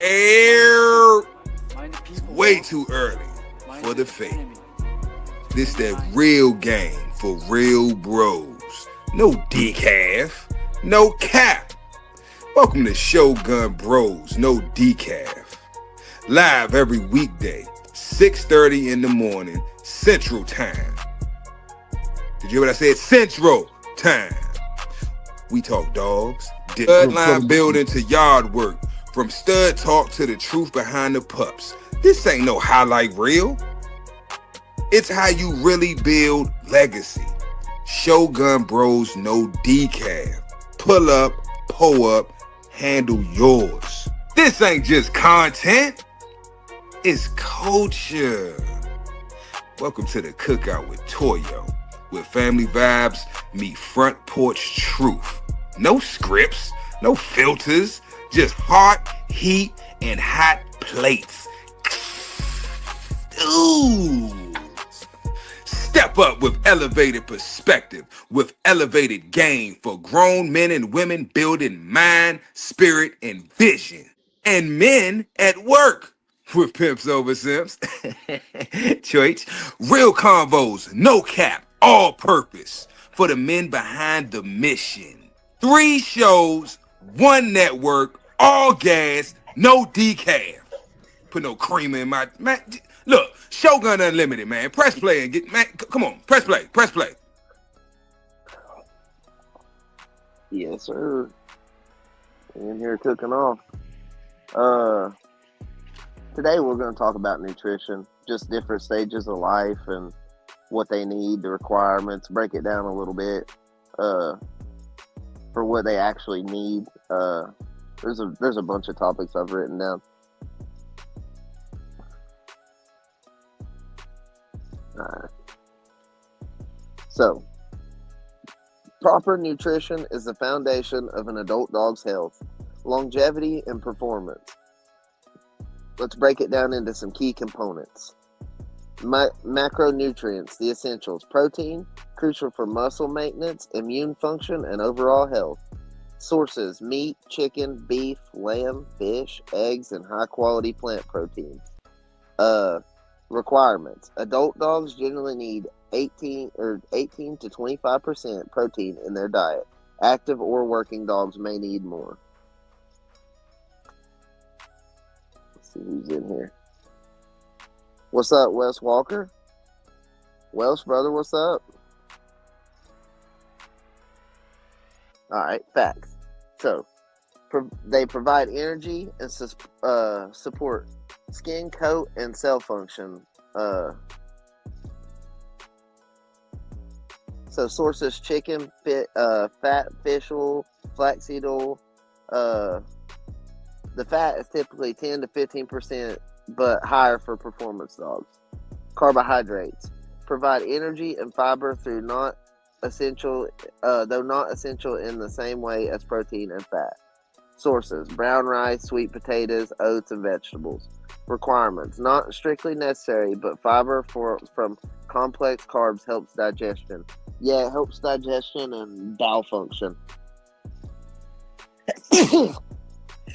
Air way too early for the fake. This that real game for real bros. No decaf, no cap. Welcome to Shogun Bros, no decaf. Live every weekday, 6:30 in the morning, Central Time. Did you hear what I said? Central Time. We talk dogs, bloodline building to yard work, from stud talk to the truth behind the pups. This ain't no highlight reel. It's how you really build legacy. Shogun Bros, no decaf. Pull up, pull up, handle yours. This ain't just content. It's culture. Welcome to the cookout with Toyo, where family vibes meet front porch truth. No scripts, no filters, just heart, heat, and hot plates. Ooh. Step up with elevated perspective, with elevated game for grown men and women building mind, spirit, and vision. And men at work with pimps over simps. Church, real convos, no cap, all purpose for the men behind the mission. 3 shows, 1 network, all gas, no decaf. Put no creamer in my man. Look, Shogun Unlimited, man. Press play and get, man. Come on, press play, press play. Yes, sir. In here cooking off. Today we're going to talk about nutrition, just different stages of life and what they need, the requirements. Break it down a little bit for what they actually need. There's a bunch of topics I've written down. So, proper nutrition is the foundation of an adult dog's health, longevity, and performance. Let's break it down into some key components. Macronutrients, the essentials. Protein, crucial for muscle maintenance, immune function, and overall health. Sources, meat, chicken, beef, lamb, fish, eggs, and high-quality plant proteins. Requirements. Adult dogs generally need 18 to 25% protein in their diet. Active or working dogs may need more. Let's see who's in here. What's up, Wes Walker? Welsh, brother, what's up? Alright, facts. So, they provide energy and support skin, coat, and cell function. So sources: chicken, fat, fish oil, flaxseed oil. The fat is typically 10 to 15%, but higher for performance dogs. Carbohydrates provide energy and fiber through not essential, though not essential in the same way as protein and fat. Sources: brown rice, sweet potatoes, oats, and vegetables. Requirements: not strictly necessary, but fiber from complex carbs helps digestion. Yeah, it helps digestion and bowel function.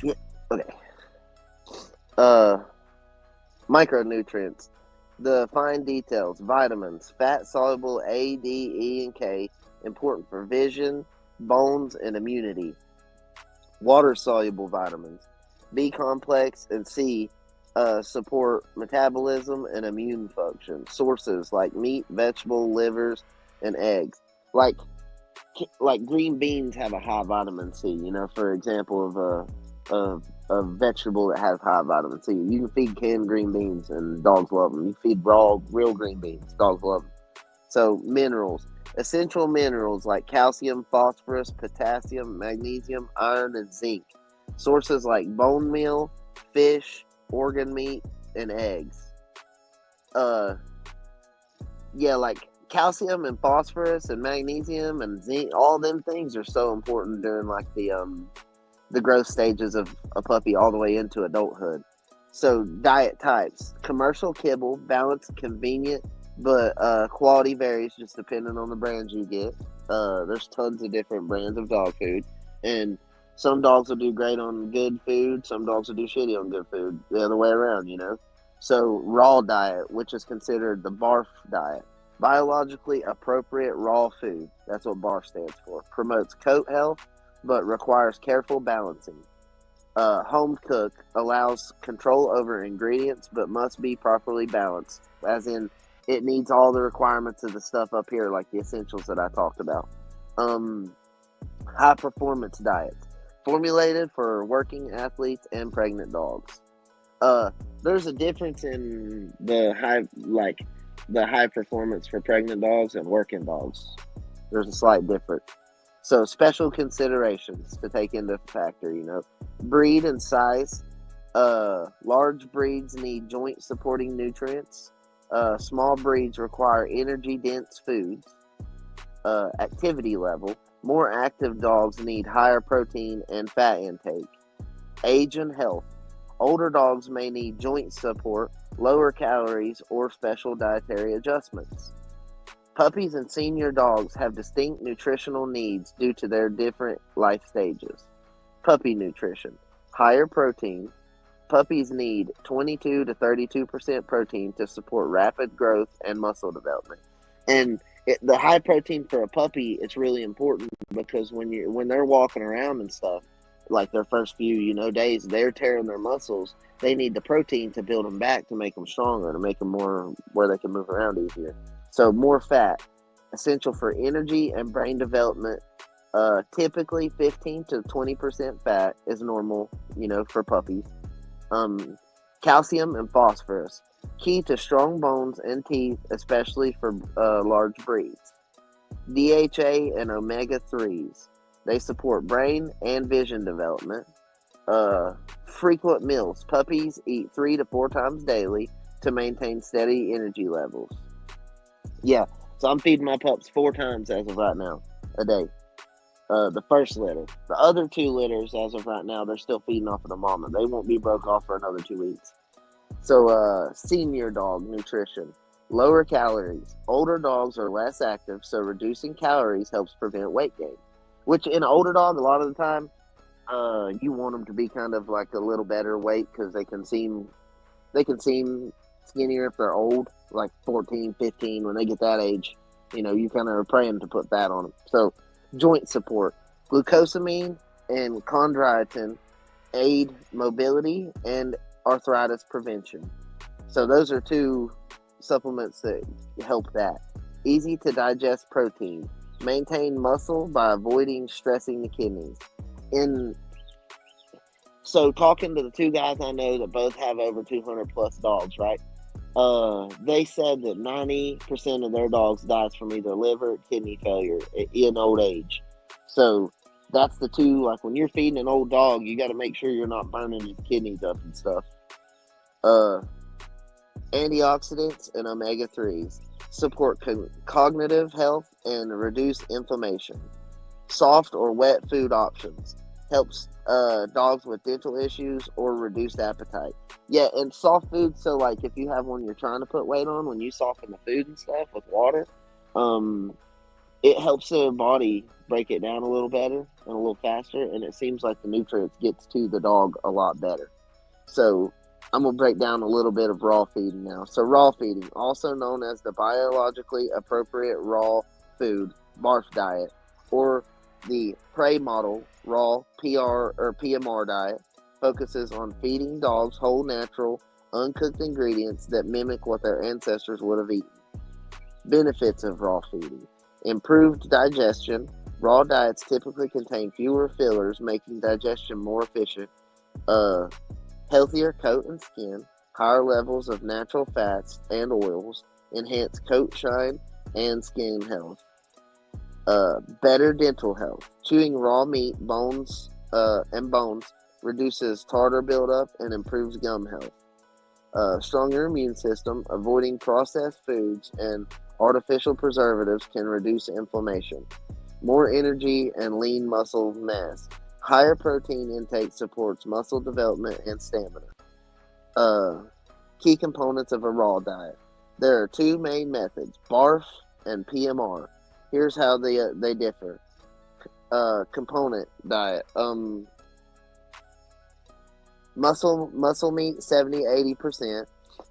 Yeah, okay. Micronutrients. The fine details. Vitamins. Fat-soluble A, D, E, and K. Important for vision, bones, and immunity. Water-soluble vitamins. B complex and C support metabolism and immune function. Sources like meat, vegetable, livers, and eggs. Like green beans have a high vitamin C. You know, for example of a vegetable that has high vitamin C. You can feed canned green beans and dogs love them. You feed raw, real green beans, dogs love them. So minerals. Essential minerals like calcium, phosphorus, potassium, magnesium, iron, and zinc. Sources like bone meal, fish, organ meat, and eggs. Like calcium and phosphorus and magnesium and zinc, all them things are so important during like the growth stages of a puppy all the way into adulthood. So diet types: commercial kibble, balanced, convenient, but quality varies just depending on the brands you get. There's tons of different brands of dog food, and Some dogs will do great on good food. Some dogs will do shitty on good food. The other way around, you know. So raw diet, which is considered the BARF diet, biologically appropriate raw food. That's what BARF stands for. Promotes coat health, but requires careful balancing. Home cook allows control over ingredients, but must be properly balanced. As in, it needs all the requirements of the stuff up here, like the essentials that I talked about. Um, High performance diets formulated for working athletes and pregnant dogs. Uh, there's a difference in the high performance for pregnant dogs and working dogs. There's a slight difference. So special considerations to take into factor, you know, breed and size. Large breeds need joint supporting nutrients. Small breeds require energy dense foods. Activity level. More active dogs need higher protein and fat intake. Age and health. Older dogs may need joint support, lower calories, or special dietary adjustments. Puppies and senior dogs have distinct nutritional needs due to their different life stages. Puppy nutrition. Higher protein. Puppies need 22 to 32% protein to support rapid growth and muscle development. And the high protein for a puppy is really important because when they're walking around and stuff, like their first few days, they're tearing their muscles. They need the protein to build them back to make them stronger, to make them more where they can move around easier. So more fat, essential for energy and brain development. Typically 15 to 20% fat is normal, for puppies. Calcium and phosphorus, key to strong bones and teeth, especially for large breeds. DHA and omega-3s, they support brain and vision development. Frequent meals, puppies eat 3 to 4 times daily to maintain steady energy levels. Yeah, so I'm feeding my pups 4 times as of right now a day. The first litter. The other 2 litters, as of right now, they're still feeding off of the mama. They won't be broke off for another 2 weeks. So, senior dog nutrition. Lower calories. Older dogs are less active, so reducing calories helps prevent weight gain. Which, in an older dog, a lot of the time, you want them to be kind of like a little better weight because they can seem skinnier if they're old, like 14, 15. When they get that age, you kind of are praying to put fat on them. So, joint support. Glucosamine and chondroitin aid mobility and arthritis prevention. So those are 2 supplements that help that. Easy to digest protein. Maintain muscle by avoiding stressing the kidneys. So talking to the 2 guys I know that both have over 200 plus dogs, right? They said that 90% of their dogs dies from either liver or kidney failure in old age. So that's the 2, like when you're feeding an old dog, you got to make sure you're not burning his kidneys up and stuff. Antioxidants and omega-3s support cognitive health and reduce inflammation. Soft or wet food options helps dogs with dental issues or reduced appetite. Yeah, and soft food, so like if you have one you're trying to put weight on, when you soften the food and stuff with water, it helps their body break it down a little better and a little faster, and it seems like the nutrients gets to the dog a lot better. So I'm going to break down a little bit of raw feeding now. So raw feeding, also known as the biologically appropriate raw food, BARF diet, or the prey model raw PR or PMR diet, focuses on feeding dogs whole, natural, uncooked ingredients that mimic what their ancestors would have eaten. Benefits of raw feeding. Improved digestion. Raw diets typically contain fewer fillers, making digestion more efficient. Healthier coat and skin. Higher levels of natural fats and oils. Enhance coat shine and skin health. Better dental health. Chewing raw meat, bones reduces tartar buildup and improves gum health. Stronger immune system. Avoiding processed foods and artificial preservatives can reduce inflammation. More energy and lean muscle mass. Higher protein intake supports muscle development and stamina. Key components of a raw diet. There are 2 main methods, BARF and PMR. Here's how they differ. Component diet. Muscle meat 70-80%,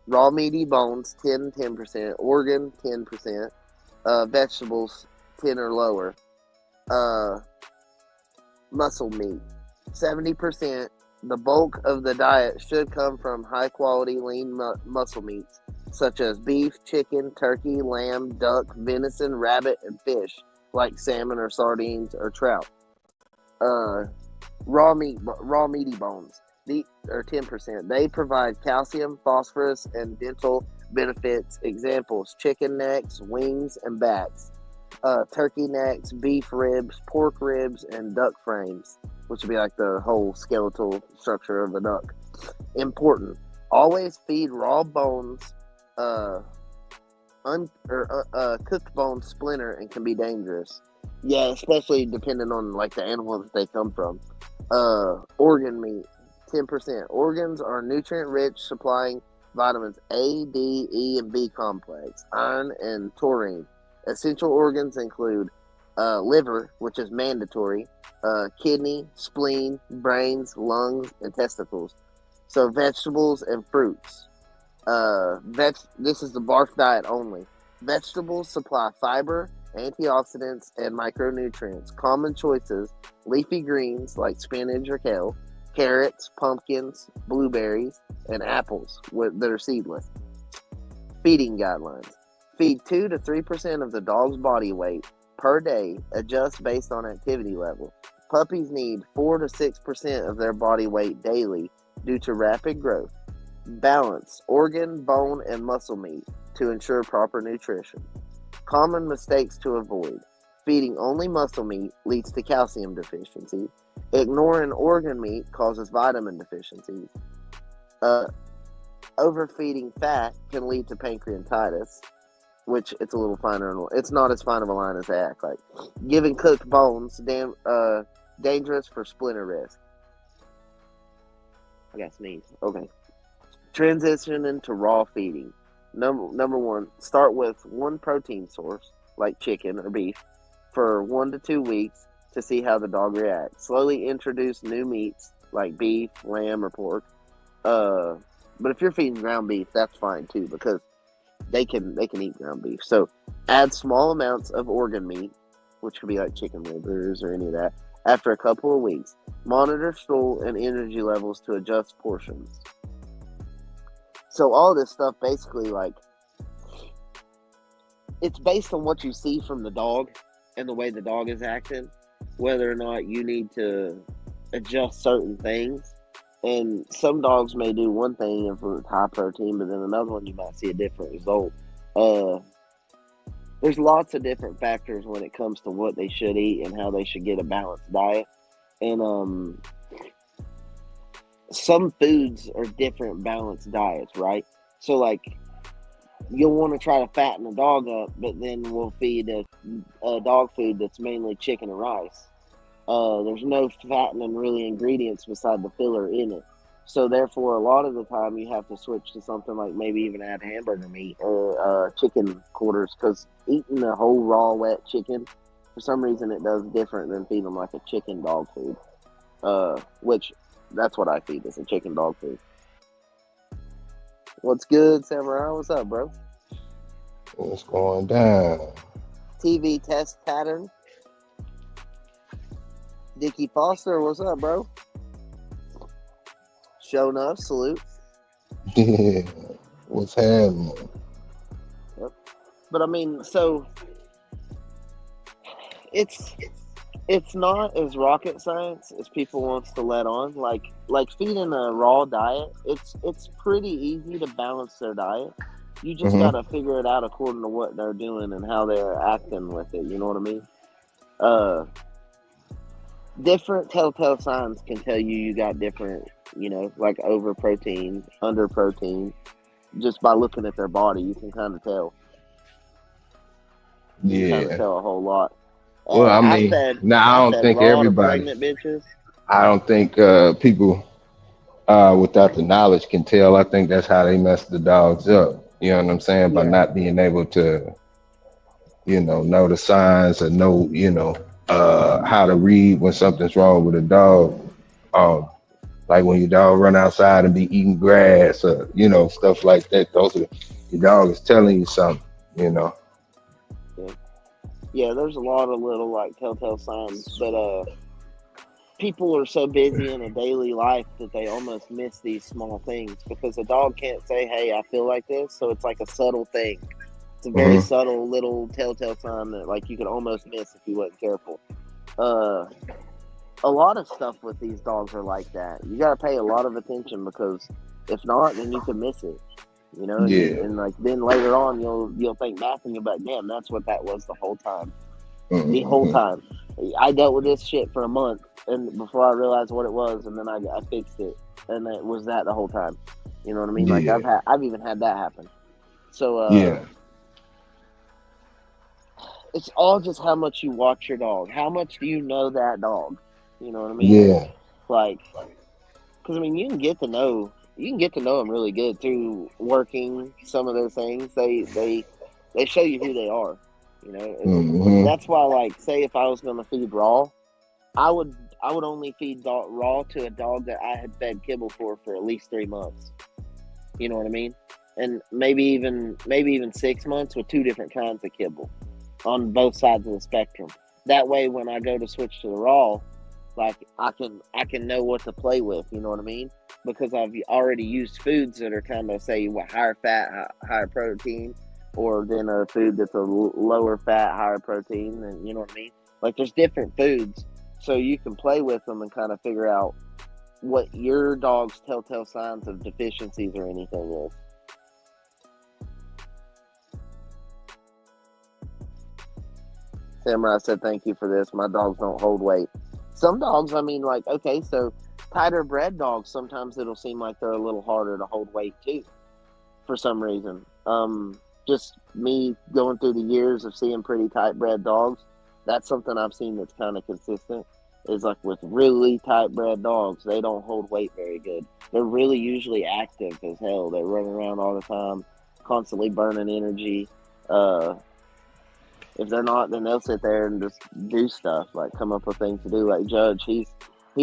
raw meaty bones 10%, organ 10%, vegetables 10 or lower. Uh, Muscle meat 70%. The bulk of the diet should come from high quality lean muscle meats such as beef, chicken, turkey, lamb, duck, venison, rabbit, and fish like salmon or sardines or trout. Uh, raw meaty bones. The are 10%. They provide calcium, phosphorus, and dental benefits. Examples: chicken necks, wings, and backs. Turkey necks, beef ribs, pork ribs, and duck frames, which would be like the whole skeletal structure of the duck. Important. Always feed raw bones. Uh, Cooked bones splinter and can be dangerous. Yeah, especially depending on like the animal that they come from. Organ meat, 10%. Organs are nutrient rich, supplying vitamins A, D, E, and B complex, iron, and taurine. Essential organs include liver, which is mandatory, kidney, spleen, brains, lungs, and testicles. So vegetables and fruits. This is the barf diet only. Vegetables supply fiber, antioxidants, and micronutrients. Common choices: leafy greens like spinach or kale, carrots, pumpkins, blueberries, and apples that are seedless. Feeding guidelines: feed 2 to 3% of the dog's body weight per day. Adjust based on activity level. Puppies need 4 to 6% of their body weight daily due to rapid growth. Balance organ, bone, and muscle meat to ensure proper nutrition. Common mistakes to avoid: feeding only muscle meat leads to calcium deficiency. Ignoring organ meat causes vitamin deficiencies. Uh, Overfeeding fat can lead to pancreatitis, which it's a little finer. It's not as fine of a line as they act like. Giving cooked bones dangerous for splinter risk. I got sneeze. Okay. Transitioning to raw feeding. Number one, start with one protein source like chicken or beef for 1 to 2 weeks to see how the dog reacts. Slowly introduce new meats like beef, lamb, or pork. But if you're feeding ground beef, that's fine too because they can eat ground beef. So add small amounts of organ meat, which could be like chicken livers or any of that. After a couple of weeks, monitor stool and energy levels to adjust portions. So all this stuff basically like it's based on what you see from the dog and the way the dog is acting, whether or not you need to adjust certain things. And some dogs may do one thing if it's high protein, but then another one you might see a different result. Uh, there's lots of different factors when it comes to what they should eat and how they should get a balanced diet. And some foods are different balanced diets, right? So like you'll want to try to fatten a dog up, but then we'll feed a dog food that's mainly chicken and rice. There's no fattening really ingredients beside the filler in it. So therefore, a lot of the time you have to switch to something like maybe even add hamburger meat or chicken quarters because eating the whole raw wet chicken, for some reason it does different than feeding them like a chicken dog food. Which that's what I feed is a chicken dog food. What's good, Samurai? What's up, bro? What's going down? TV test pattern. Dickie Foster, what's up, bro? Show enough, salute. Yeah, what's happening? Yep. But I mean, so it's not as rocket science as people wants to let on. Like feeding a raw diet, it's pretty easy to balance their diet. You just Mm-hmm. gotta figure it out according to what they're doing and how they're acting with it. You know what I mean? Different telltale signs can tell you got different, like over protein, under protein. Just by looking at their body, you can kind of tell. You can kind of Yeah. tell a whole lot. Well, I I mean, fed now I I don't fed think raw to everybody. pregnant bitches. I don't think people without the knowledge can tell. I think that's how they mess the dogs up. You know what I'm saying? By Yeah, not being able to, know the signs or know. how to read when something's wrong with a dog. Um, like when your dog run outside and be eating grass, or stuff like that. Those are your dog is telling you something. You know. Yeah. Yeah, there's a lot of little like telltale signs, but people are so busy in a daily life that they almost miss these small things because a dog can't say, "Hey, I feel like this," so it's like a subtle thing. It's a very Hmm. subtle little telltale sign that like you could almost miss if you wasn't careful. Uh, a lot of stuff with these dogs are like that. You got to pay a lot of attention because if not, then you could miss it. You know, Yeah. and like then later on you'll think back and you'll be like, damn, that's what that was the whole time. The whole Hmm. time, I dealt with this shit for a month, and before I realized what it was, and then I fixed it, and it was that the whole time. You know what I mean? Like Yeah. I've even had that happen. So Yeah. it's all just how much you watch your dog. How much do you know that dog? You know what I mean? Yeah. Like, because I mean, you can get to know them really good through working some of those things. They show you who they are. You know, Hmm. that's why, like, say if I was going to feed raw, I would I would only feed raw to a dog that I had fed kibble for at least 3 months. You know what I mean? And maybe even 6 months with two different kinds of kibble on both sides of the spectrum. That way, when I go to switch to the raw, like I can know what to play with. You know what I mean? Because I've already used foods that are kind of say what higher fat, higher protein, or then a food that's a lower fat, higher protein, and you know what I mean. Like there's different foods, so you can play with them and kind of figure out what your dog's telltale signs of deficiencies or anything is. Samurai said, "Thank you for this. My dogs don't hold weight. Some dogs, I mean, like okay, so tighter bred dogs sometimes it'll seem like they're a little harder to hold weight too for some reason. Just me going through the years of seeing pretty tight bred dogs, that's something I've seen that's kind of consistent. Is like with really tight bred dogs, they don't hold weight very good. They're really usually active as hell. They're running around all the time, constantly burning energy. Uh, if they're not, then they'll sit there and just do stuff, like come up with things to do. Like Judge, he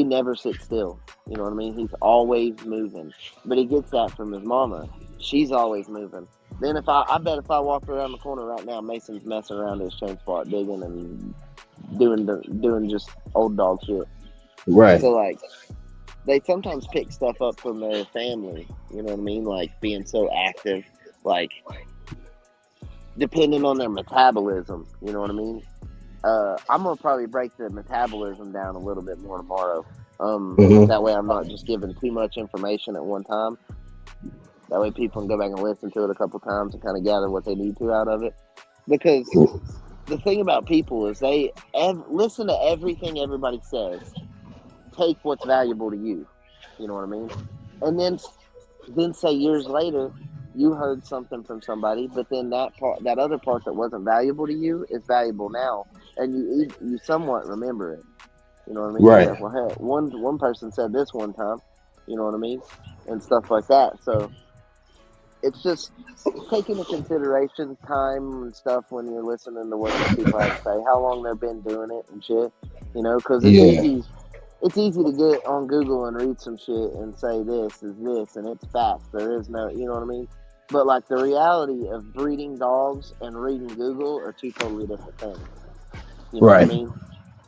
never sits still. You know what I mean? He's always moving, but he gets that from his mama. She's always moving. Then I bet if I walked around the corner right now, Mason's messing around his chain spot, digging and doing just old dog shit. Right. So like they sometimes pick stuff up from their family. You know what I mean? Like being so active, like depending on their metabolism. You know what I mean? I'm gonna probably break the metabolism down a little bit more tomorrow. Hmm. That way I'm not just giving too much information at one time. That way people can go back and listen to it a couple times and kind of gather what they need to out of it. Because the thing about people is they listen to everything everybody says. Take what's valuable to you. You know what I mean? And then say years later you heard something from somebody, but then that other part that wasn't valuable to you is valuable now, and you somewhat remember it. You know what I mean? You're Right. like, well, hey, one person said this one time. You know what I mean? And stuff like that. So it's just taking into consideration time and stuff when you're listening to what these people have to say, how long they've been doing it and shit. You know, because it's Yeah. easy. It's easy to get on Google and read some shit and say this is this and it's facts. There is no, you know what I mean? But like the reality of breeding dogs and reading Google are two totally different things. You know what I Right. mean?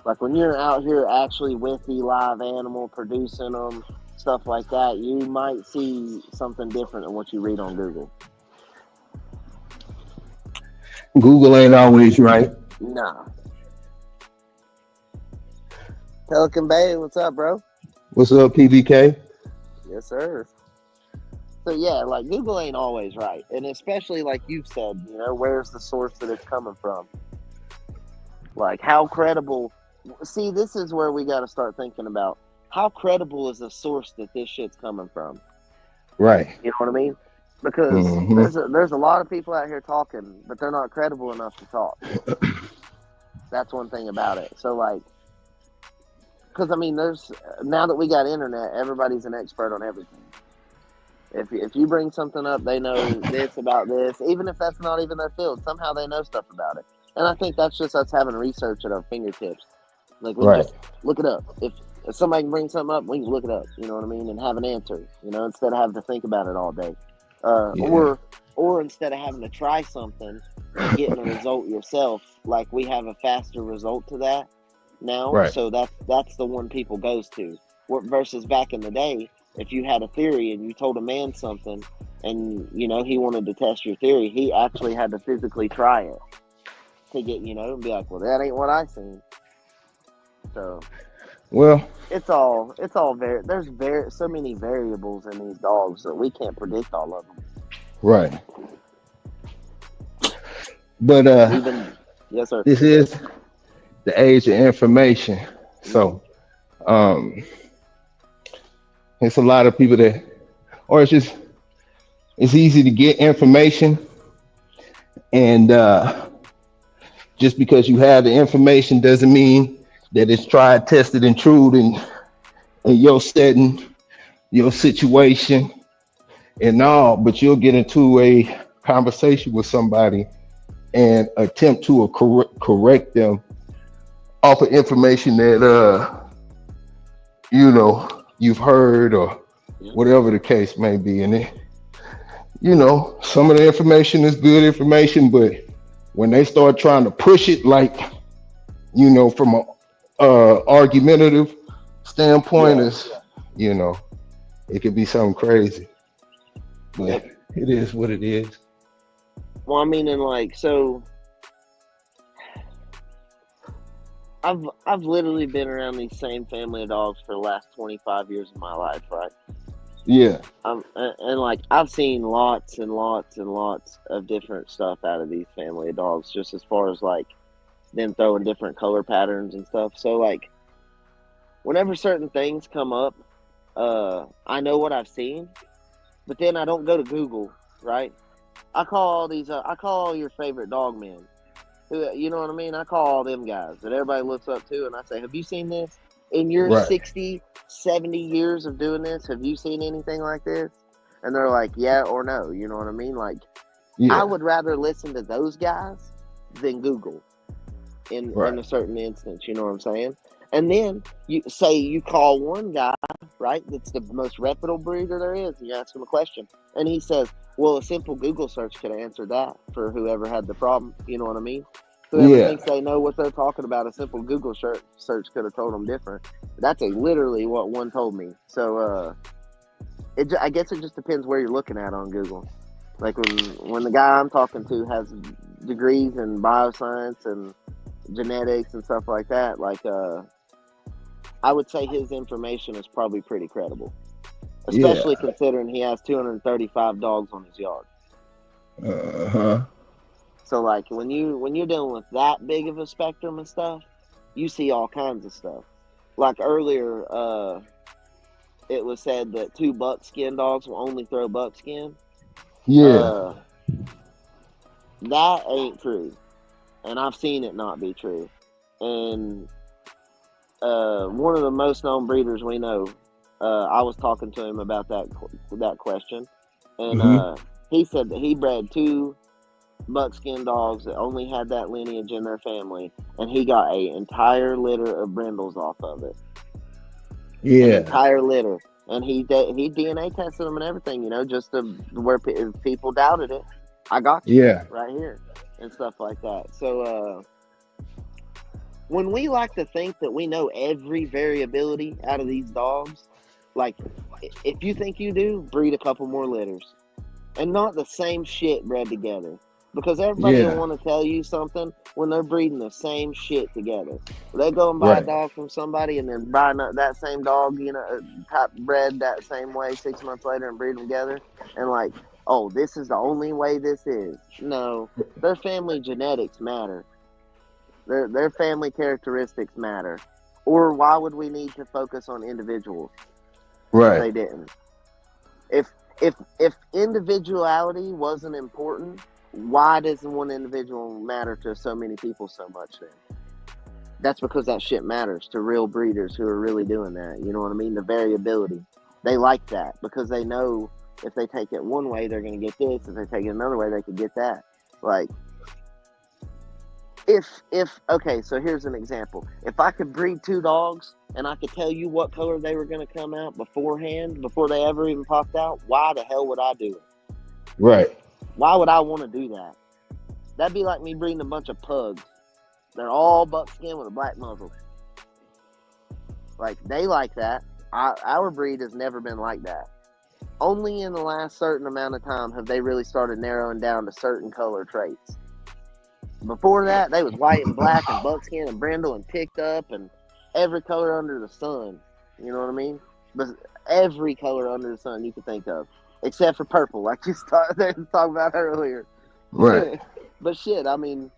Like when you're out here actually with the live animal, producing them, stuff like that, you might see something different than what you read on Google. Google ain't always right. Nah. Pelican Bay, what's up, bro? What's up, PBK? Yes, sir. So yeah, like Google ain't always right, and especially like you've said, you know, where's the source that it's coming from? Like how credible? See, this is where we got to start thinking about how credible is the source that this shit's coming from. Right. You know what I mean? Because Hmm. there's a lot of people out here talking, but they're not credible enough to talk. That's one thing about it. So like, because I mean, there's now that we got internet, everybody's an expert on everything. If you bring something up, they know this about this, even if that's not even their field. Somehow they know stuff about it, and I think that's just us having research at our fingertips. Like we can Right. just look it up. If somebody can bring something up, we can look it up. You know what I mean, and have an answer. You know, instead of having to think about it all day, Yeah. or instead of having to try something and getting a result yourself, like we have a faster result to that now. Right. So that's the one people goes to. Versus back in the day, if you had a theory and you told a man something, and you know he wanted to test your theory, he actually had to physically try it to get and be like, well, that ain't what I seen. So Well, it's all there's so many variables in these dogs that we can't predict all of them. right. But We've been Yes, sir. this is the age of information. Hmm. So um it's a lot of people that, or it's easy to get information, and just because you have the information doesn't mean that it's tried, tested, and true in your setting, your situation, and all. But you'll get into a conversation with somebody and attempt to correct them off of information that you've heard, or Yeah. whatever the case may be. And some of the information is good information, but when they start trying to push it, like, from a argumentative standpoint, Yeah. is you know it could be something crazy, but Yep. it is what it is. Well, I mean, and like, so I've literally been around these same family of dogs for the last 25 years of my life, right? Yeah. And like I've seen lots and lots and lots of different stuff out of these family of dogs, just as far as like them throwing different color patterns and stuff. So like whenever certain things come up, I know what I've seen, but then I don't go to Google, right? I call all your favorite dog men. You know what I mean? I call all them guys that everybody looks up to, and I say, have you seen this? In your Right. 60, 70 years of doing this, have you seen anything like this? And they're like, yeah or no. You know what I mean? Like, I Yeah. would rather listen to those guys than Google in Right. a certain instance. You know what I'm saying? And then you call one guy, right, that's the most reputable breeder there is, and you ask him a question, and he says, well, a simple Google search could answer that for whoever had the problem. You know what I mean? Whoever Yeah. thinks they know what they're talking about, a simple Google search could have told them different. That's literally what one told me. So I guess it just depends where you're looking at on Google. Like when the guy I'm talking to has degrees in bioscience and genetics and stuff like that, like I would say his information is probably pretty credible, Yeah. especially considering he has 235 dogs on his yard. Uh-huh. So like when you're dealing with that big of a spectrum of stuff, you see all kinds of stuff. Like earlier, it was said that two buckskin dogs will only throw buckskin. Yeah. Uh, that ain't true, and I've seen it not be true. And one of the most known breeders we know, I was talking to him about that question, and Hmm. he said that he bred two buckskin dogs that only had that lineage in their family, and he got a entire litter of brindles off of it, an Yeah. entire litter. And he DNA tested them and everything, just to where if people doubted it, I got you Yeah. right here and stuff like that. So when we like to think that we know every variability out of these dogs, like if you think you do, breed a couple more litters and not the same shit bred together. Because everybody will Yeah. want to tell you something when they're breeding the same shit together. They go and buy a Right. dog from somebody and then buy that same dog, type bred that same way 6 months later and breed them together. And like, oh, this is the only way this is. No, their family genetics matter. Their family characteristics matter. Or why would we need to focus on individuals if Right. they didn't? If individuality wasn't important, why doesn't one individual matter to so many people so much then? That's because that shit matters to real breeders who are really doing that. You know what I mean? The variability. They like that because they know if they take it one way, they're going to get this. If they take it another way, they could get that. Like, if okay, so here's an example. If I could breed two dogs and I could tell you what color they were going to come out beforehand, before they ever even popped out, why the hell would I do it? Right. Why would I want to do that? That'd be like me breeding a bunch of pugs. They're all buckskin with a black muzzle. Like, they like that. Our breed has never been like that. Only in the last certain amount of time have they really started narrowing down to certain color traits. Before that, they was white and black and buckskin and brindle and picked up and every color under the sun. You know what I mean? But every color under the sun you could think of, except for purple, like you started talking about earlier. Right. But shit, I mean,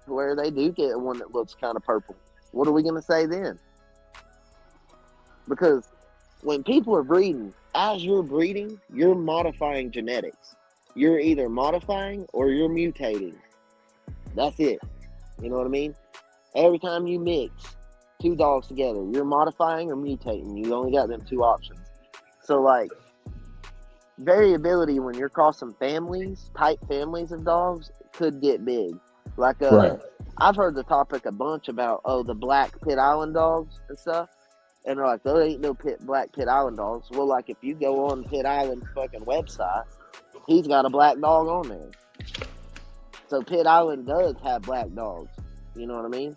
where they do get one that looks kind of purple, what are we gonna say then? Because when people are breeding, as you're breeding, you're modifying genetics. You're either modifying or you're mutating. That's it. You know what I mean? Every time you mix two dogs together, you're modifying or mutating. You only got them two options. So, like, variability when you're crossing tight families of dogs, could get big. Like, Right. I've heard the topic a bunch about, the black Pit Island dogs and stuff. And they're like, there ain't no black Pit Island dogs. Well, like, if you go on Pit Island's fucking website, he's got a black dog on there. So Pit Island does have black dogs. You know what I mean?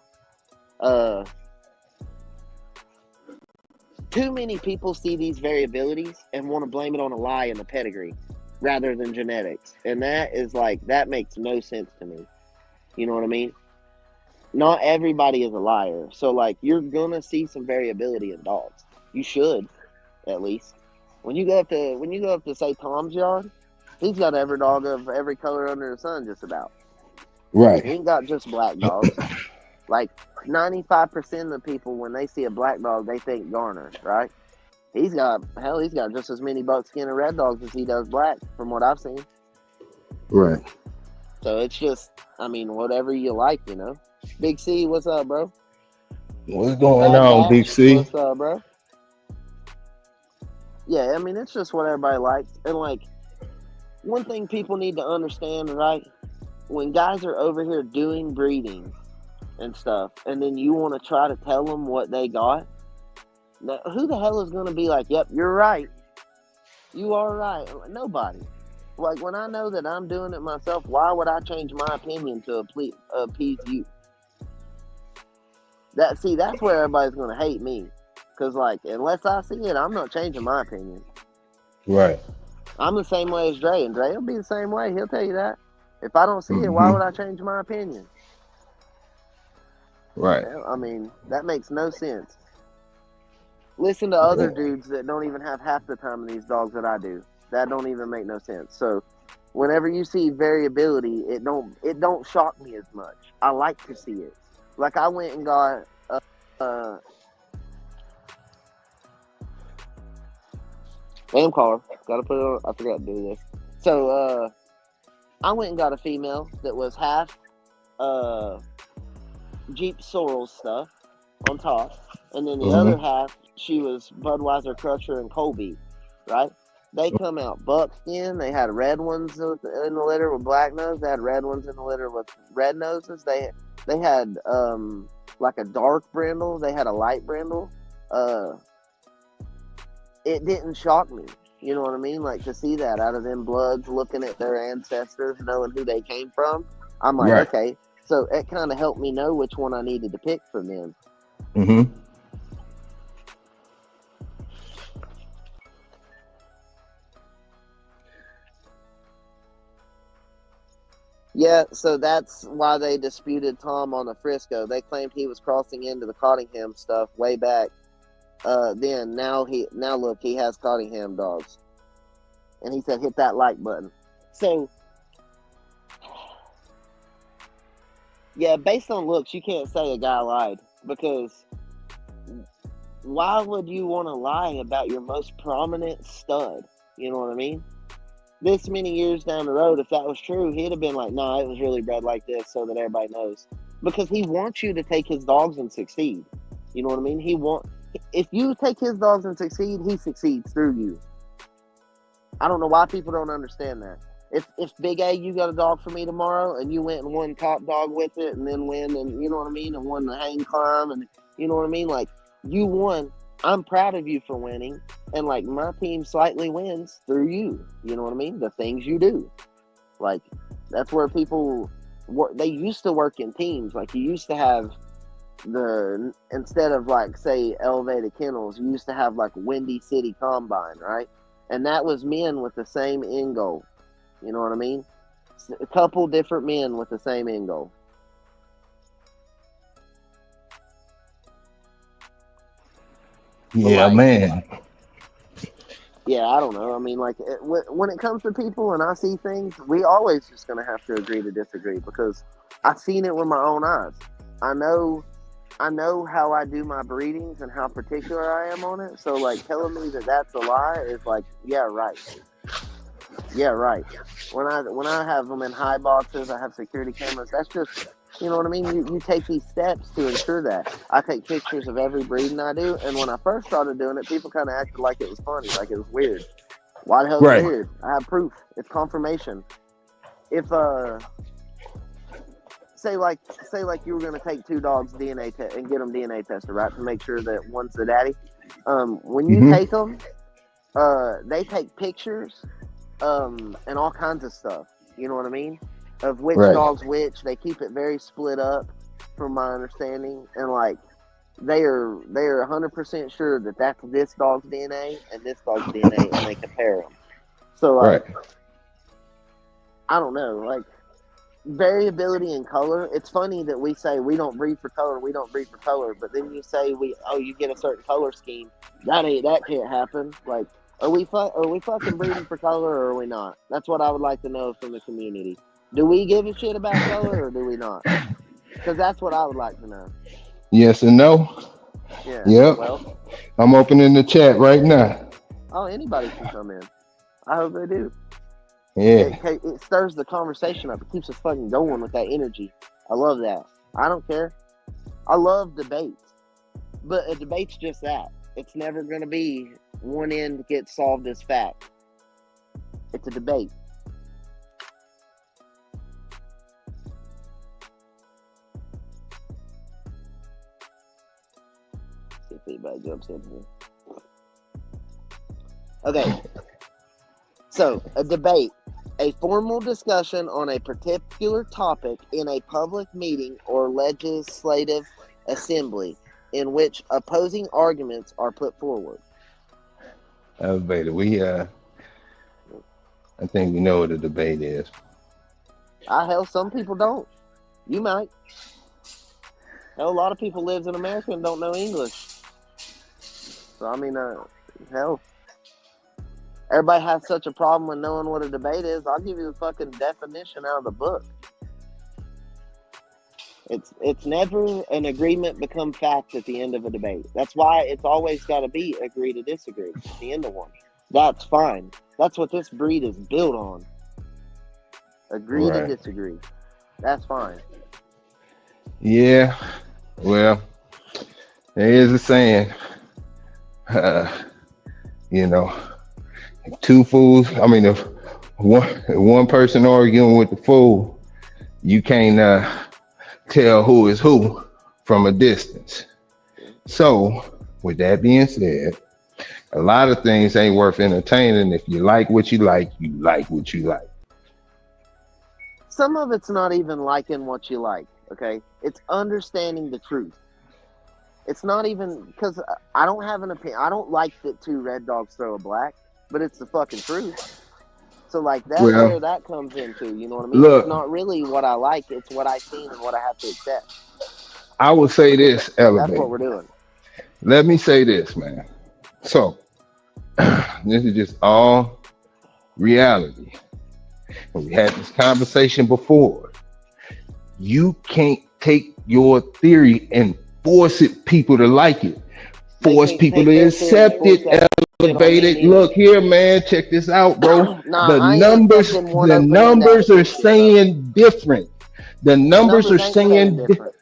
Too many people see these variabilities and want to blame it on a lie in the pedigree rather than genetics. And that makes no sense to me. You know what I mean? Not everybody is a liar. So, like, you're going to see some variability in dogs. You should, at least. When you go up to say Tom's yard, he's got every dog of every color under the sun, just about. Right. He ain't got just black dogs. Like, 95% of the people, when they see a black dog, they think Garner, right? He's got just as many buckskin and red dogs as he does black, from what I've seen. Right. So it's just, I mean, whatever you like, you know. Big C, what's up, bro? What's going Bad on, Big Batch, C? what's up, bro? Yeah, I mean, it's just what everybody likes. And, like, one thing people need to understand, right? When guys are over here doing breeding and stuff, and then you want to try to tell them what they got, who the hell is going to be like, yep, you're right. You are right. Nobody. Like, when I know that I'm doing it myself, why would I change my opinion to appease you? That's where everybody's going to hate me. Because, like, unless I see it, I'm not changing my opinion. Right. I'm the same way as Dre, and Dre will be the same way. He'll tell you that. If I don't see it, why would I change my opinion? Right. I mean, that makes no sense. Listen to other dudes that don't even have half the time of these dogs that I do. That don't even make no sense. So, whenever you see variability, it don't shock me as much. I like to see it. Like, I went and got name caller. Gotta put it on. I forgot to do this. So, I went and got a female that was half Jeep Sorrel stuff on top, and then the other half, she was Budweiser Crusher and Colby, right? They come out buckskin. They had red ones in the litter with black nose. They had red ones in the litter with red noses. They had like a dark brindle. They had a light brindle. It didn't shock me. You know what I mean? Like, to see that out of them bloods, looking at their ancestors, knowing who they came from. I'm like, Right. okay. So it kind of helped me know which one I needed to pick from them. Mm-hmm. Yeah, so that's why they disputed Tom on the Frisco. They claimed he was crossing into the Cottingham stuff way back. Then now look, he has Cottingham dogs, and he said hit that like button. So yeah, based on looks, you can't say a guy lied, because why would you want to lie about your most prominent stud? You know what I mean? This many years down the road, if that was true, he'd have been like, nah, it was really bred like this so that everybody knows. Because he wants you to take his dogs and succeed. You know what I mean? If you take his dogs and succeed, he succeeds through you. I don't know why people don't understand that. If Big A, you got a dog for me tomorrow, and you went and won top dog with it, and then win, and you know what I mean, and won the hang climb, and you know what I mean, like you won. I'm proud of you for winning, and like my team slightly wins through you. You know what I mean? The things you do, like that's where people work. They used to work in teams. Like you used to have instead of like say elevated kennels, you used to have like Windy City Combine, right? And that was men with the same end goal. You know what I mean? A couple different men with the same end goal. But Yeah, like, man. yeah, I don't know. I mean, like when it comes to people and I see things, we always just gonna have to agree to disagree because I've seen it with my own eyes. I know how I do my breedings and how particular I am on it. So like telling me that that's a lie is like, yeah, right. Yeah, right. When I have them in high boxes, I have security cameras. That's just, you know what I mean. You take these steps to ensure that. I take pictures of every breeding I do, and when I first started doing it, people kind of acted like it was funny, like it was weird. Why the hell is it Right. weird? I have proof. It's confirmation. If say like you were gonna take two dogs DNA test and get them DNA tested, right, to make sure that one's the daddy. When you Hmm. take them, they take pictures and all kinds of stuff. You know what I mean? Of which Right. dog's which. They keep it very split up, from my understanding, and like they are 100% sure that that's this dog's DNA and this dog's DNA, and they compare them. So Right. like, I don't know, like variability in color. It's funny that we say we don't breed for color, but then you say you get a certain color scheme. That can't happen. Like, are we fucking breeding for color or are we not? That's what I would like to know from the community. Do we give a shit about color or do we not? Because that's what I would like to know. Yes and no. Yeah. Yep. Well, I'm opening the chat right now. anybody can come in. I hope they do. Yeah. It stirs the conversation up. It keeps us fucking going with that energy. I love that. I don't care. I love debates. But a debate's just that. It's never going to be one end gets solved as fact. It's a debate. See if anybody jumps in here. Okay. So, a debate. A formal discussion on a particular topic in a public meeting or legislative assembly in which opposing arguments are put forward. Elevator. I think we know what a debate is. Hell, some people don't. You might. Hell, a lot of people lives in America and don't know English. So, I mean, hell, everybody has such a problem with knowing what a debate is. I'll give you the fucking definition out of the book. It's never an agreement become fact at the end of a debate. That's why it's always got to be agree to disagree at the end of one. That's fine. That's what this breed is built on. Agree to Right. disagree. That's fine. Yeah. Well, there is a saying. Uh, you know, two fools. I mean, if one person arguing with the fool, you can't tell who is who from a distance. So, with that being said, a lot of things ain't worth entertaining. If you like what you like what you like. Some of it's not even liking what you like, okay? It's understanding the truth. It's not even, because I don't have an opinion. I don't like that two red dogs throw a black, but it's the fucking truth. So, like, that's Well, where that comes into, you know what I mean? It's look, not really what I like, it's what I've seen and what I have to accept. I will say Because this, that's what Elevate. we're doing. Let me say this, man. So, this is just all reality. We had this conversation before. You can't take your theory and force it people to like it. They Force can't people take to their theory and accept force it, that shit on elevate me it. neither. Look here, man. Check this out, bro. Nah, The I ain't numbers, accepting one the open end numbers are attitude shit, bro. saying different. The The numbers are numbers ain't saying saying different.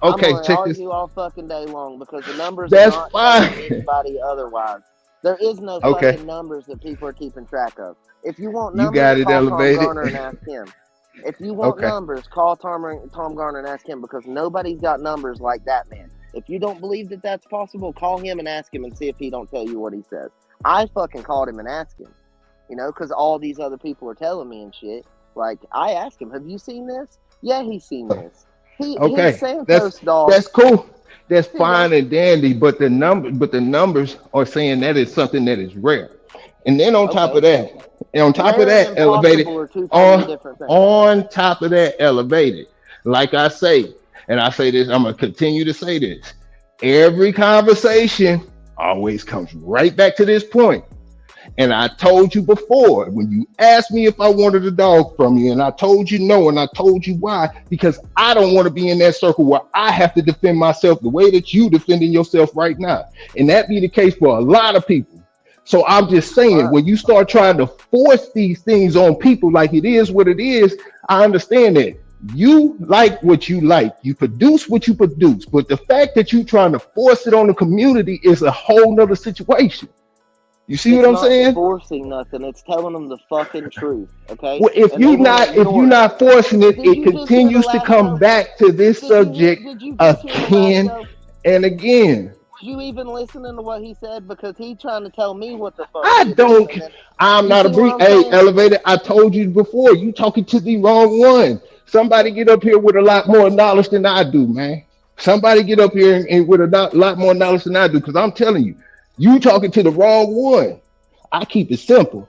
I'm okay, going to check this. argue all fucking day long because the numbers are That's not telling fine. anybody otherwise. There is no Okay, fucking numbers that people are keeping track of. If you want you numbers, got it call Tom elevated. Garner and ask him. If you want Okay, numbers, call Tom Garner and ask him, because nobody's got numbers like that man. If you don't believe that that's possible, call him and ask him and see if he don't tell you what he says. I fucking called him and asked him, because all these other people are telling me and shit. Like, I asked him, have you seen this? Yeah, he's seen this. His okay, that's Santos dog. that's cool. That's Here you go. fine and dandy, but the numbers are saying that is something that is rare. And then on top Okay. of that, and on top of Rare that, and elevated, possible are two totally on different things. on top of that, elevated. Like I say, and I say this, I'm gonna continue to say this. Every conversation always comes right back to this point. And I told you before, when you asked me if I wanted a dog from you, and I told you no, and I told you why, because I don't want to be in that circle where I have to defend myself the way that you defending yourself right now. And that be the case for a lot of people. So I'm just saying, But when you start trying to force these things on people like it is what it is, I understand that. You like what you like. You produce what you produce. But the fact that you trying to force it on the community is a whole nother situation. You see what it's I'm not saying? forcing nothing. It's telling them the fucking truth, okay? Well, if And they you want to not if you're ignore it. not forcing it, Did it you just hear the continues to last come show? back to this subject Did you just hear the last again show? and again. Was you even listening to what he said? Because he trying to tell me what the fuck I shit is, don't. and then I'm you not a see what brief. I'm Hey, saying? elevator. I told you before. You talking to the wrong one. Somebody get up here with a lot more knowledge than I do, man. Somebody get up here and with a lot more knowledge than I do, because I'm telling you, you talking to the wrong one. I keep it simple.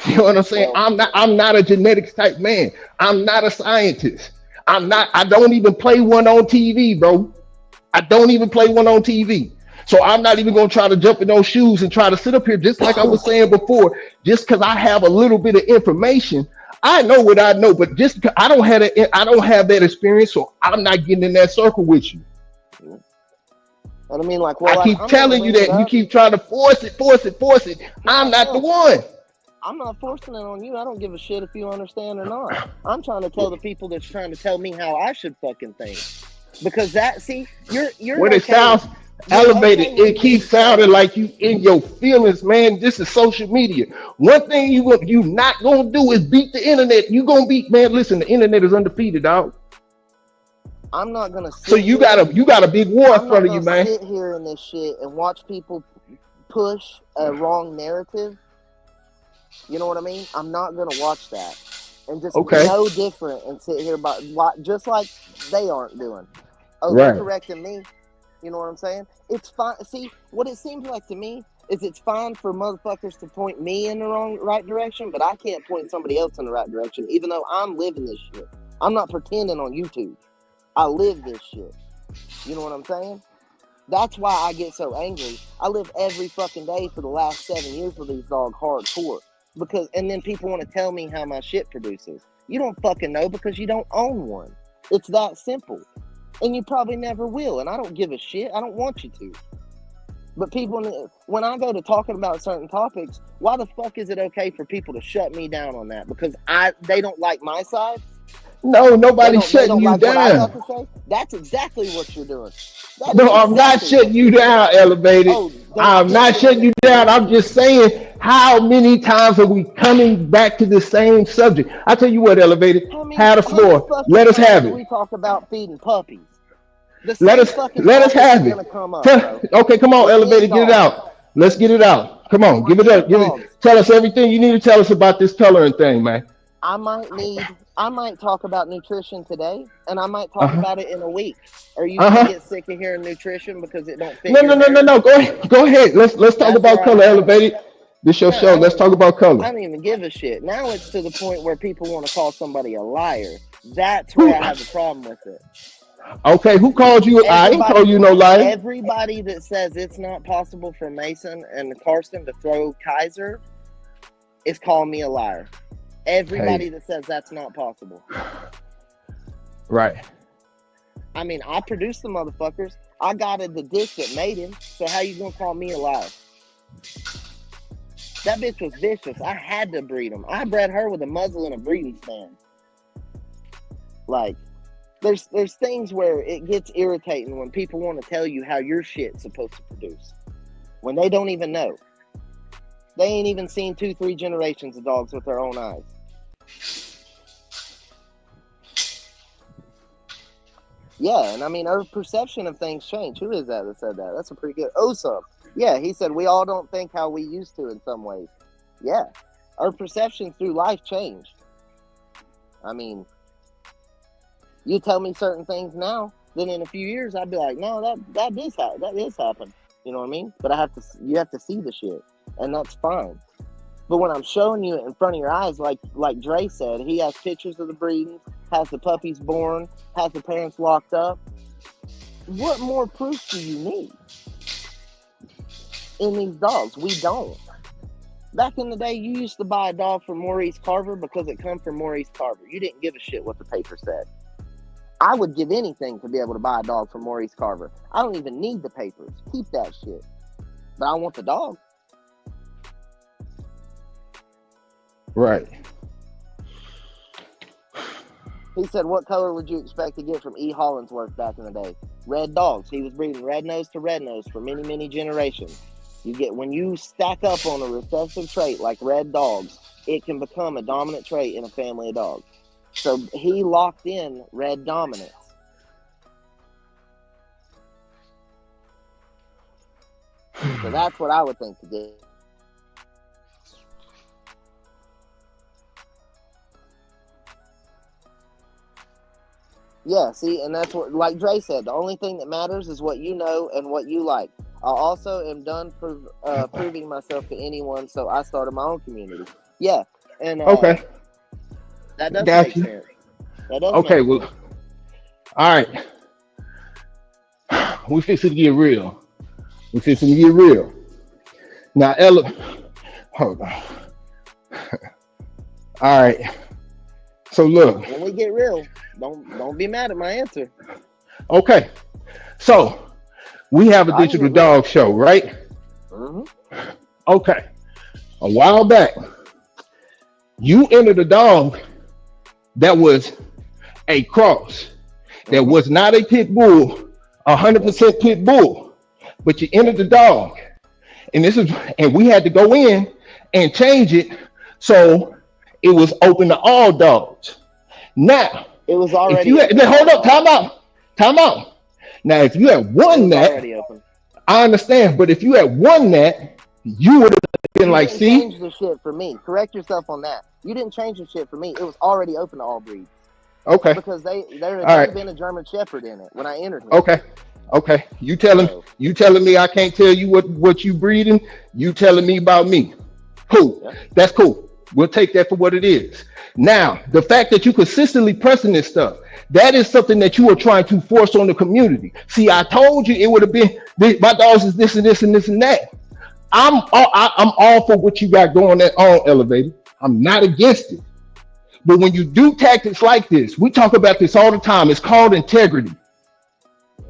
You know what I'm saying? Well, I'm not a genetics type man. I'm not a scientist. I don't even play one on TV, bro. I don't even play one on TV. So I'm not even gonna try to jump in those shoes and try to sit up here just like I was saying before, just because I have a little bit of information. I know what I know, but just because I don't have that experience, so I'm not getting in that circle with you. and I mean, like, I well, like, keep I'm gonna telling you bring it that you up. keep trying to force it, force it, force it. I'm No, not the no, one. I'm not forcing it on you. I don't give a shit if you understand or not. I'm trying to tell the people that's trying to tell me how I should fucking think. Because you're What it okay with sounds elevated, with it me keeps sounding saying, like you in your feelings, man. This is social media. One thing you not gonna do is beat the internet. You gonna beat, man. Listen, the internet is undefeated, dog. I'm not gonna So sit you here. got a big war in I'm not front of you, gonna man. sit here in this shit and watch people push a wrong narrative. You know what I mean? I'm not gonna watch that and just be Okay, no different and sit here just like they aren't doing. Oh, they're right. correcting me. You know what I'm saying? It's fine. See, what it seems like to me is it's fine for motherfuckers to point me in the right direction, but I can't point somebody else in the right direction, even though I'm living this shit. I'm not pretending on YouTube. I live this shit. You know what I'm saying? That's why I get so angry. I live every fucking day for the last 7 years with these dogs hardcore. And then people want to tell me how my shit produces. You don't fucking know because you don't own one. It's that simple. And you probably never will. And I don't give a shit. I don't want you to. But people, when I go to talking about certain topics, why the fuck is it okay for people to shut me down on that? Because they don't like my side? No, They nobody's don't shutting you like what I got down. to say? That's exactly what you're doing. That is No, I'm not exactly shutting what you you're doing. down, elevated. Oh, don't I'm shut not me down shutting if you you down. want I'm to. just saying, how many times are we coming back to the same subject? I tell you what, elevated, have the How many floor. fucking Let us times have do it. we talk about feeding puppies? The Let same us fucking let us topics are have gonna it. come up, bro. Okay, come on, We're in elevated, get it dogs. out. Let's get it out. Come on, We're give it in up. Give it. dogs. Tell us everything you need to tell us about this coloring thing, man. I might talk about nutrition today, and I might Uh talk huh. about it in a week. Are you Uh gonna huh. get sick of hearing nutrition because it don't fit No, your no, no, no, narrative? no. Go ahead. Go ahead. Let's talk That's about where I'm color, at. elevated. This your No, show. Let's talk about color. I don't even give a shit. Now it's to the point where people want to call somebody a liar. That's where Who? I have a problem with it. Okay, who called you? I ain't call Everybody you no liar. everybody that says it's not possible for Mason and Carson to throw Kaiser is calling me a liar. Everybody Hey, that says that's not possible. right. I mean, I produced the motherfuckers. I got the dick that made him. So how you gonna call me a liar? That bitch was vicious. I had to breed him. I bred her with a muzzle and a breeding stand. Like, there's things where it gets irritating when people want to tell you how your shit's supposed to produce. when they don't even know. They ain't even seen 2-3 generations of dogs with their own eyes. Yeah, and I mean, our perception of things change. Who is that said that? That's a pretty good. Osum. Yeah, he said, we all don't think how we used to in some ways. Yeah, our perceptions through life change. I mean, you tell me certain things now, then in a few years, I'd be like, no, that is happen. You know what I mean? But you have to see the shit, and that's fine. But when I'm showing you it in front of your eyes, like Dre said, he has pictures of the breeding, has the puppies born, has the parents locked up. What more proof do you need in these dogs? We don't. Back in the day, you used to buy a dog from Maurice Carver because it come from Maurice Carver. You didn't give a shit what the paper said. I would give anything to be able to buy a dog from Maurice Carver. I don't even need the papers. Keep that shit. But I want the dog. Right. He said, what color would you expect to get from E. Hollingsworth back in the day? Red dogs. He was breeding red nose to red nose for many, many generations. When you stack up on a recessive trait like red dogs, it can become a dominant trait in a family of dogs. So he locked in red dominance. So that's what I would think to get. Yeah, see, and that's what, like Dre said, the only thing that matters is what you know and what you like. I also am done proving myself to anyone, so I started my own community. Yeah, and Okay. that does Got make you. sense. That does Okay, make well, sense. all right. We fixing to get real. We fixing to get real. Now, Ella, hold on. All right. So look. When we get real, don't be mad at my answer. Okay. So we have a I can digital get real. dog show, right? Mm-hmm. Okay. A while back, you entered a dog that was a cross, that was not a pit bull, 100% pit bull, but you entered the dog, and we had to go in and change it so it was open to all dogs. Now, It was if already you had, open. now hold up, time out. Now, if you had It won was that, already open. I understand, but if you had won that, you would have been You like, didn't see, change the shit for me. Correct yourself on that. You didn't change the shit for me. It was already open to all breeds. okay, Because there all had right, been a German Shepherd in it when I entered him. okay, okay. You So, telling me I can't tell you what you breeding? You telling me about me? Cool, yeah. that's cool. We'll take that for what it is. Now, the fact that you consistently pressing this stuff, that is something that you are trying to force on the community. See, I told you it would have been my dogs is this and this and this and that. I'm all for what you got going on, Elevated. I'm not against it. But when you do tactics like this, we talk about this all the time. It's called integrity.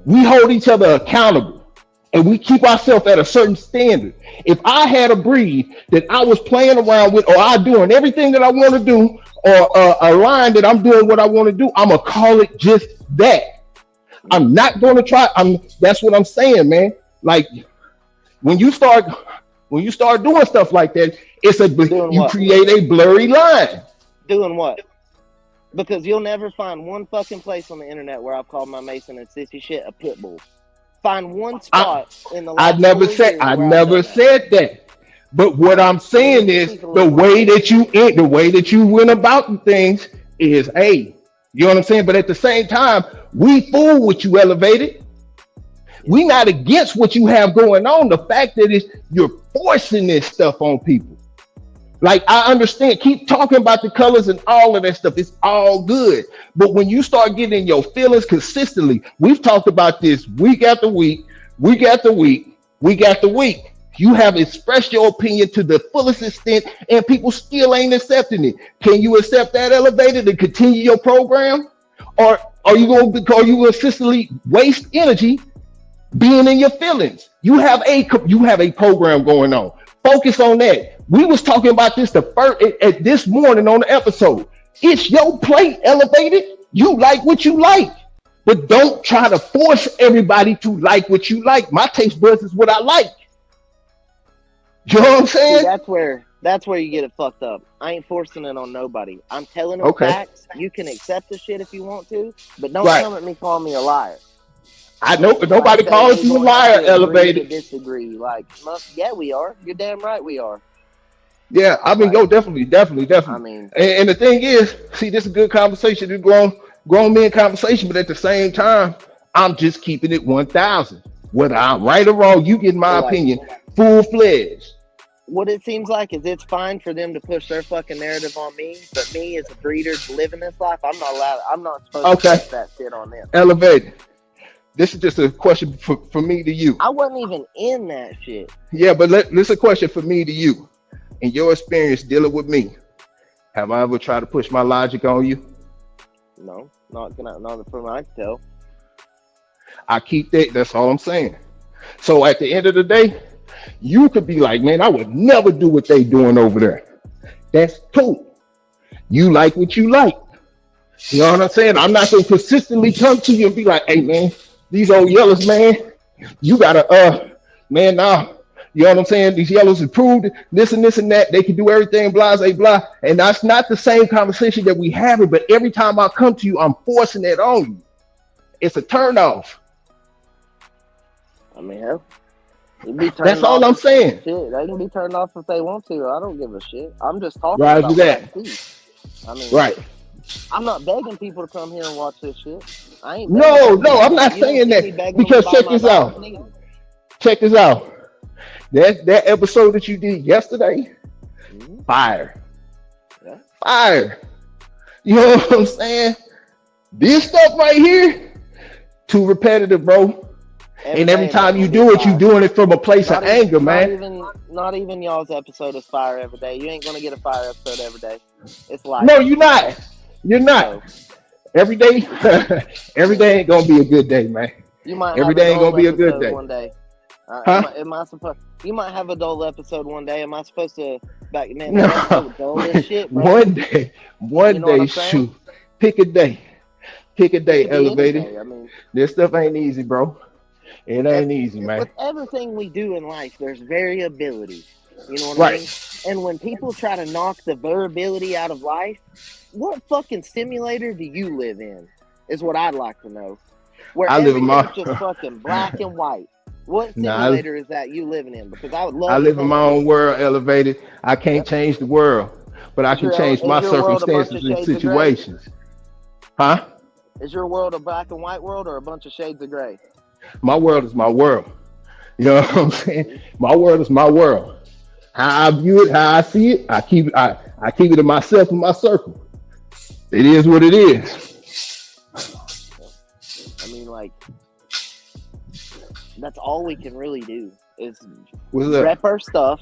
We hold each other accountable and we keep ourselves at a certain standard. If I had a breed that I was playing around with, or I doing everything that I want to do, or a line that I'm doing what I want to do, I'm gonna call it just that. I'm not gonna try. That's what I'm saying, man. Like when you start doing stuff like that, you create a blurry line. Doing what? Because you'll never find one fucking place on the internet where I've called my Mason and sissy shit a pit bull. Find one spot in the last I 4 years where I've never done that. said that. But what I'm saying is Speak a the little more. way that you went about things is, hey, you know what I'm saying? But at the same time, we fool with you, Elevated. We not against what you have going on. The fact that you're forcing this stuff on people. Like, I understand, keep talking about the colors and all of that stuff. It's all good. But when you start getting your feelings consistently, we've talked about this week after week, week after week, week after week. You have expressed your opinion to the fullest extent, and people still ain't accepting it. Can you accept that, Elevated, and continue your program? Or are you going to consistently waste energy being in your feelings? You have a program going on. Focus on that. We was talking about this at this morning on the episode. It's your plate, Elevated. You like what you like, but don't try to force everybody to like what you like. My taste buds is what I like. You know what I'm See, saying? that's where you get it fucked up. I ain't forcing it on nobody. I'm telling them Okay. facts. You can accept the shit if you want to, but don't Right. come at me calling me a liar. I know Like nobody say calls we're you a gonna have liar, to agree to elevated. disagree. Like, yeah, we are. You're damn right we are. Yeah, I mean, Like, yo, definitely, definitely, I definitely. mean, And the thing is, see, this is a good conversation, this grown men conversation, but at the same time, I'm just keeping it 1,000. Whether I'm right or wrong, you get so my like, opinion, full fledged. what it seems like is it's fine for them to push their fucking narrative on me, but me as a breeder living this life, I'm not allowed. I'm not supposed to Okay, push that shit on them. elevated. This is just a question for me to you. I wasn't even in that shit. Yeah, but this is a question for me to you. In your experience dealing with me, have I ever tried to push my logic on you? No, not from what I can tell. I keep that. That's all I'm saying. So at the end of the day, you could be like, man, I would never do what they doing over there. That's cool. You like what you like. You know what I'm saying? I'm not gonna consistently come to you and be like, hey man, these old yellows, man, you gotta man, nah. You know what I'm saying? These yellows improved this and that. They can do everything, blah, blah, blah. And that's not the same conversation that we having, but every time I come to you, I'm forcing it on you. It's a turn off. I mean, hell, you'd be That's turned all off I'm if saying. shit. They can be turned off if they want to. I don't give a shit. I'm just talking Roger about what I that. see. I mean, Right. I'm not begging people to come here and watch this shit. I ain't begging No, people to no, buy I'm my. not You don't saying see me that begging them to because buy check my this dogs out. neither. Check this out. That episode that you did yesterday, Mm-hmm. fire. Yeah. Fire. You know what I'm saying? This stuff right here, too repetitive, bro. Every And every day it ain't time you gonna be do it, you fire. doing it from a place of anger, man. Not even y'all's episode is fire every day. You ain't gonna get a fire episode every day. It's life. No, you're not. You're not. So Every day, I every mean, day ain't gonna be a good day, man. you might Every have a day ain't gonna dull be a good episode day. one day. Huh? Am I supposed? You might have a dull episode one day. Am I supposed to? Back man, No. that episode was dull as shit, bro. one day, You one know what day, I'm saying? shoot. Pick a day. Pick a It day, could be any elevated. day. I mean, This stuff ain't easy, bro. It ain't easy, man. with everything we do in life, there's variability. You know what I Right. mean? And when people try to knock the variability out of life, what fucking simulator do you live in? Is what I'd like to know. Where I live in everything's my just fucking black and white. What nah, simulator is that you living in? Because I would I love to live in come my to own it. world, elevated. I can't Yep. change the world, but I can change Is my your world a bunch of circumstances and shades of gray? situations. Huh? Is your world a black and white world or a bunch of shades of gray? My world is my world. You know what I'm saying? See? My world is my world. How I view it, how I see it, I keep it to myself and my circle. It is what it is. I mean, like, that's all we can really do is What's up? rep our stuff,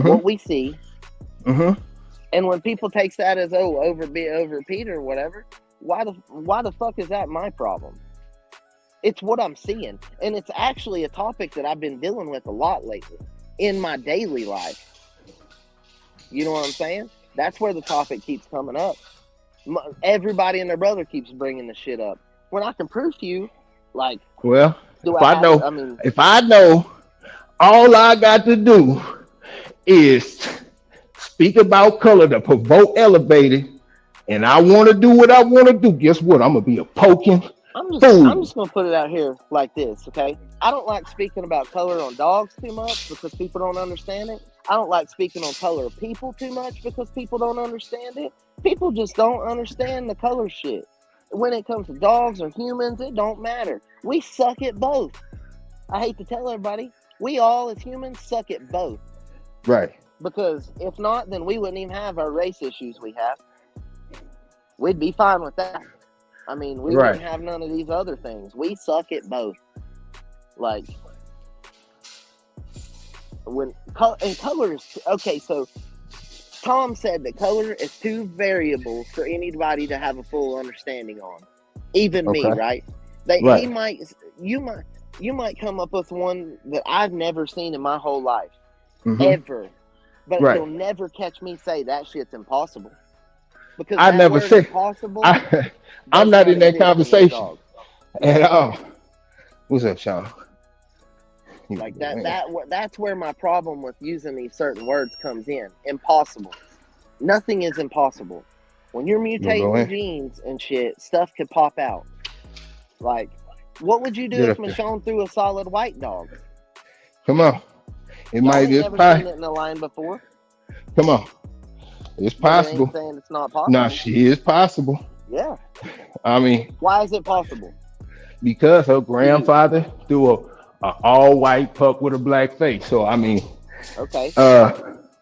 what Mm-hmm. we see, Mm-hmm. and when people takes that as over Peter or whatever, why the fuck is that my problem? It's what I'm seeing, and it's actually a topic that I've been dealing with a lot lately in my daily life. You know what I'm saying? That's where the topic keeps coming up. Everybody and their brother keeps bringing the shit up. When I can prove to you, like, Well, do if I I have it? know, I mean, if I know, all I got to do is speak about color to provoke elevated, and I want to do what I want to do. Guess what? I'm gonna be a poking I'm fool. just gonna put it out here like this, okay? I don't like speaking about color on dogs too much because people don't understand it. I don't like speaking on color of people too much because people don't understand it. People just don't understand the color shit. When it comes to dogs or humans, it don't matter. We suck at both. I hate to tell everybody, we all as humans suck at both. Right. Because if not, then we wouldn't even have our race issues we have. We'd be fine with that. I mean, we Right. wouldn't have none of these other things. We suck at both. Like, and color is, okay, so Tom said that color is too variable for anybody to have a full understanding on. Even me, Okay. right? Right. You might come up with one that I've never seen in my whole life. Mm-hmm. Ever. But Right. you'll never catch me say that shit's impossible. Because I that never word say. impossible I'm does not not in that exist in your conversation dog. at all. What's up, Sean? Like that's where my problem with using these certain words comes in. Impossible. Nothing is impossible. When you're mutating genes and shit, stuff could pop out. Like, what would you do if Michonne threw a solid white dog? Come on. It Y'all might ain't be never seen it in a line before. Come on. It's possible. But it ain't saying it's not possible. Nah, she is possible. Yeah. I mean, why is it possible? Because her grandfather threw a all white pup with a black face. So I mean,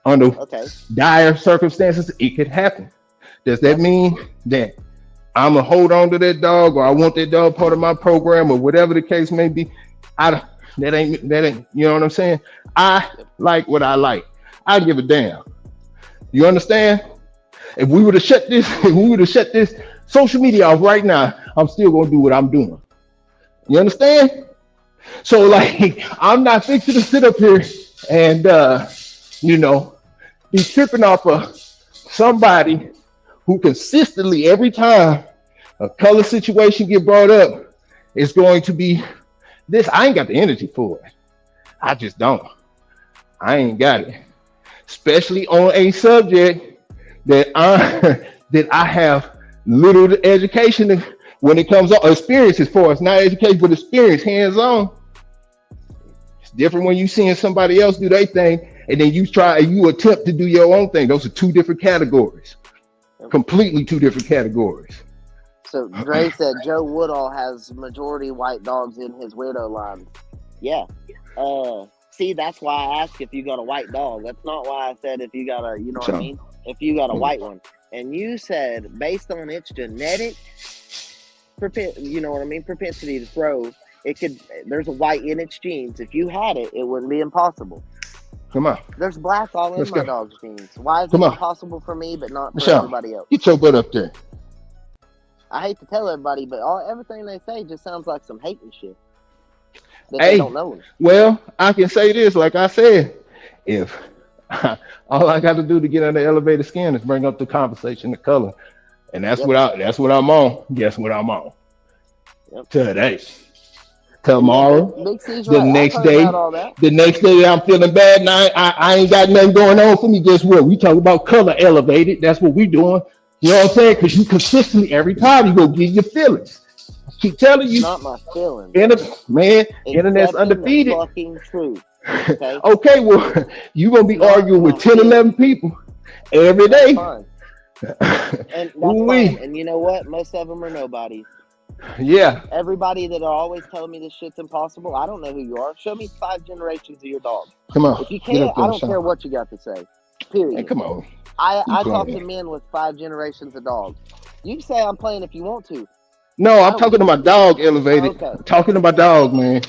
under dire circumstances, it could happen. Does that mean that I'm gonna hold on to that dog, or I want that dog part of my program, or whatever the case may be? That ain't. You know what I'm saying? I like what I like. I give a damn. You understand? If we were to shut this social media off right now, I'm still gonna do what I'm doing. You understand? So like, I'm not fixing to sit up here and be tripping off of somebody who consistently, every time a color situation get brought up, is going to be this. I ain't got the energy for it. I just don't. I ain't got it. Especially on a subject that I have little education when it comes on experience, as far as not education, but experience, hands-on. It's different when you seeing somebody else do their thing, and then you attempt to do your own thing. Those are two different categories. Completely two different categories. So Dre said Joe Woodall has majority white dogs in his weirdo line. Yeah. See, that's why I asked if you got a white dog. That's not why I said if you got a, you know what I mean? If you got a white one. And you said based on its genetic propensity to throw, there's a white in its genes. If you had it, it wouldn't be impossible. Come on. There's black all in my dog's genes. Why is it impossible for me but not for everybody else? Get your butt up there. I hate to tell everybody, but everything they say just sounds like some hate and shit. They don't know. Well, I can say this, like I said, if all I got to do to get under elevated skin is bring up the conversation, the color, and that's what I'm on. Guess what I'm on? Today, tomorrow, the next day I'm feeling bad, and I ain't got nothing going on for me. Guess what? We talk about color elevated. That's what we doing. You know what I'm saying? Because you consistently every time you go get your feelings. I keep telling you, it's not my feelings. Internet's undefeated. Fucking truth. Okay? Okay, well, you're gonna be arguing with 10, 11 people every day. Fine. And that's fine. And you know what? Most of them are nobodies. Yeah. Everybody that are always telling me this shit's impossible, I don't know who you are. Show me 5 generations of your dog. Come on. If you can't, I don't care what you got to say. Period. Hey, come on. I talk to men with 5 generations of dogs. You can say I'm playing if you want to. No, I'm talking to my dog, elevated. Okay. I'm talking to my dog, man.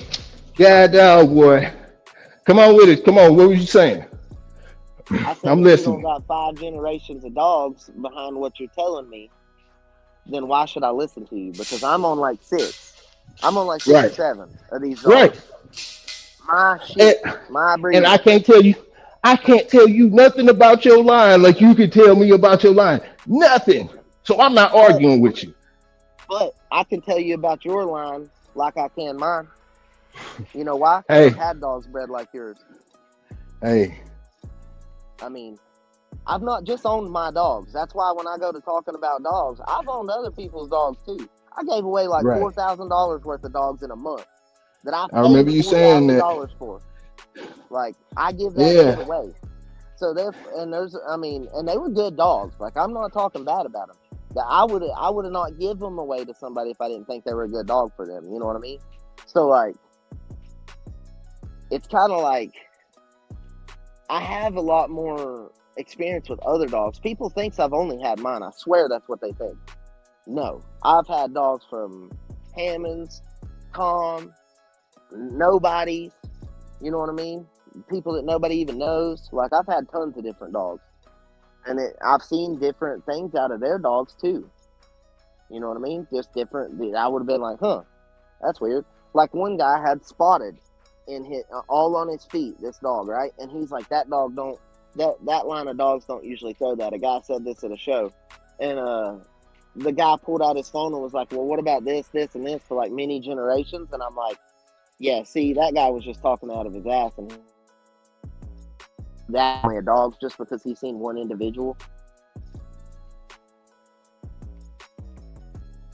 God, dog, boy. Come on with it. Come on. What were you saying? I said, I'm if listening. you don't got 5 generations of dogs behind what you're telling me, then why should I listen to you? Because I'm on like 6. I'm on like 6 or 7 of these dogs. Right. My shit. My breed. And I can't tell you nothing about your line like you can tell me about your line. Nothing. So I'm not arguing with you. But I can tell you about your line like I can mine. You know why? Hey. I've had dogs bred like yours. Hey. I mean, I've not just owned my dogs. That's why when I go to talking about dogs, I've owned other people's dogs too. I gave away like $4,000 worth of dogs in a month that I remember you saying that. $4,000 for. Like, I give that shit away. So and they were good dogs. Like, I'm not talking bad about them. That I would have not give them away to somebody if I didn't think they were a good dog for them. You know what I mean? So like, it's kind of like I have a lot more experience with other dogs. People think I've only had mine. I swear that's what they think. No, I've had dogs from Hammonds, Tom, nobodies. You know what I mean? People that nobody even knows. Like, I've had tons of different dogs. And I've seen different things out of their dogs, too. You know what I mean? Just different. I would have been like, huh, that's weird. Like, one guy had spotted all on his feet, this dog, right? And he's like, that dog that line of dogs don't usually throw that. A guy said this at a show. And the guy pulled out his phone and was like, well, what about this, and this for, like, many generations? And I'm like, Yeah, see, that guy was just talking out of his ass, and that only a dog just because he's seen one individual.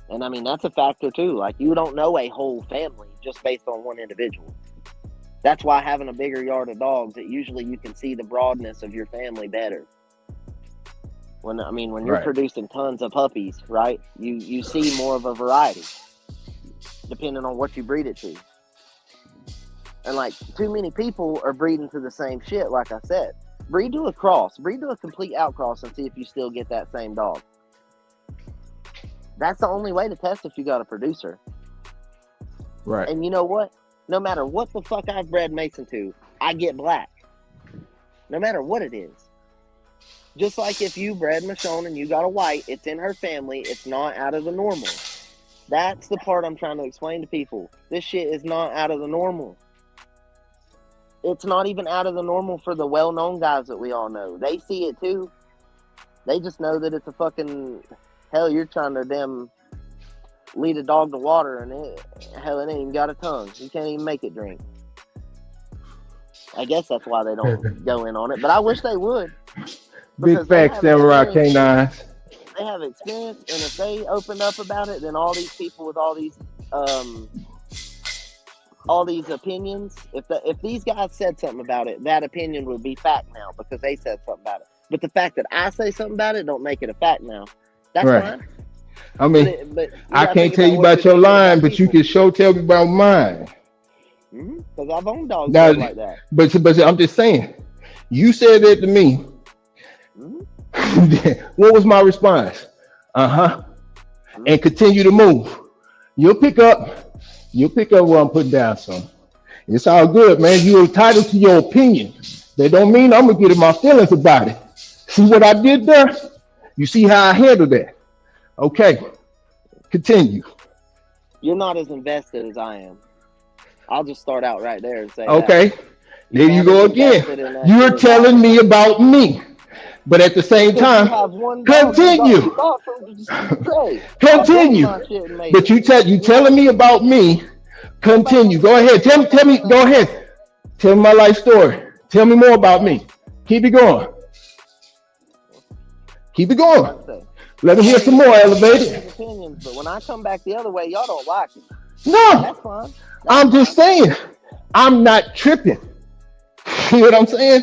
And I mean, that's a factor too. Like, you don't know a whole family just based on one individual. That's why having a bigger yard of dogs, it usually you can see the broadness of your family better. When you're Right. producing tons of puppies, right? You see more of a variety depending on what you breed it to. And like, too many people are breeding to the same shit. Like I said, breed to a cross, breed to a complete outcross, and see if you still get that same dog. That's the only way to test if you got a producer. Right. And you know what? No matter what the fuck I've bred Mason to, I get black. No matter what it is. Just like if you bred Michonne and you got a white, it's in her family, it's not out of the normal. That's the part I'm trying to explain to people. This shit is not out of the normal. It's not even out of the normal for the well-known guys that we all know. They see it too. They just know that it's a fucking... Hell, you're trying to damn lead a dog to water, and it ain't even got a tongue. You can't even make it drink. I guess that's why they don't go in on it, but I wish they would. Big facts, Samurai Canines. They have experience, and if they opened up about it, then all these people with all these opinions, if these guys said something about it, that opinion would be fact now because they said something about it. But the fact that I say something about it don't make it a fact now. That's Right. fine. I mean, But I can't tell you about your line, but you can tell me about mine. Because I've owned dogs Now, like that. But I'm just saying, you said that to me. What was my response? And continue to move. You'll pick up where I'm putting down some. It's all good, man. You're entitled to your opinion. That don't mean I'm gonna get in my feelings about it. See what I did there? You see how I handled that? Okay. Continue. You're not as invested as I am. I'll just start out right there and say okay. that. There you go again. You're telling me about me. But at the same time, continue. Continue. But you telling me about me. Continue. Go ahead. Tell me. Go ahead. Tell me my life story. Tell me more about me. Keep it going. Keep it going. Let me hear some more, Elevated. Opinions, but when I come back the other way, y'all don't like it. No. That's fine. I'm just saying. I'm not tripping. You know what I'm saying?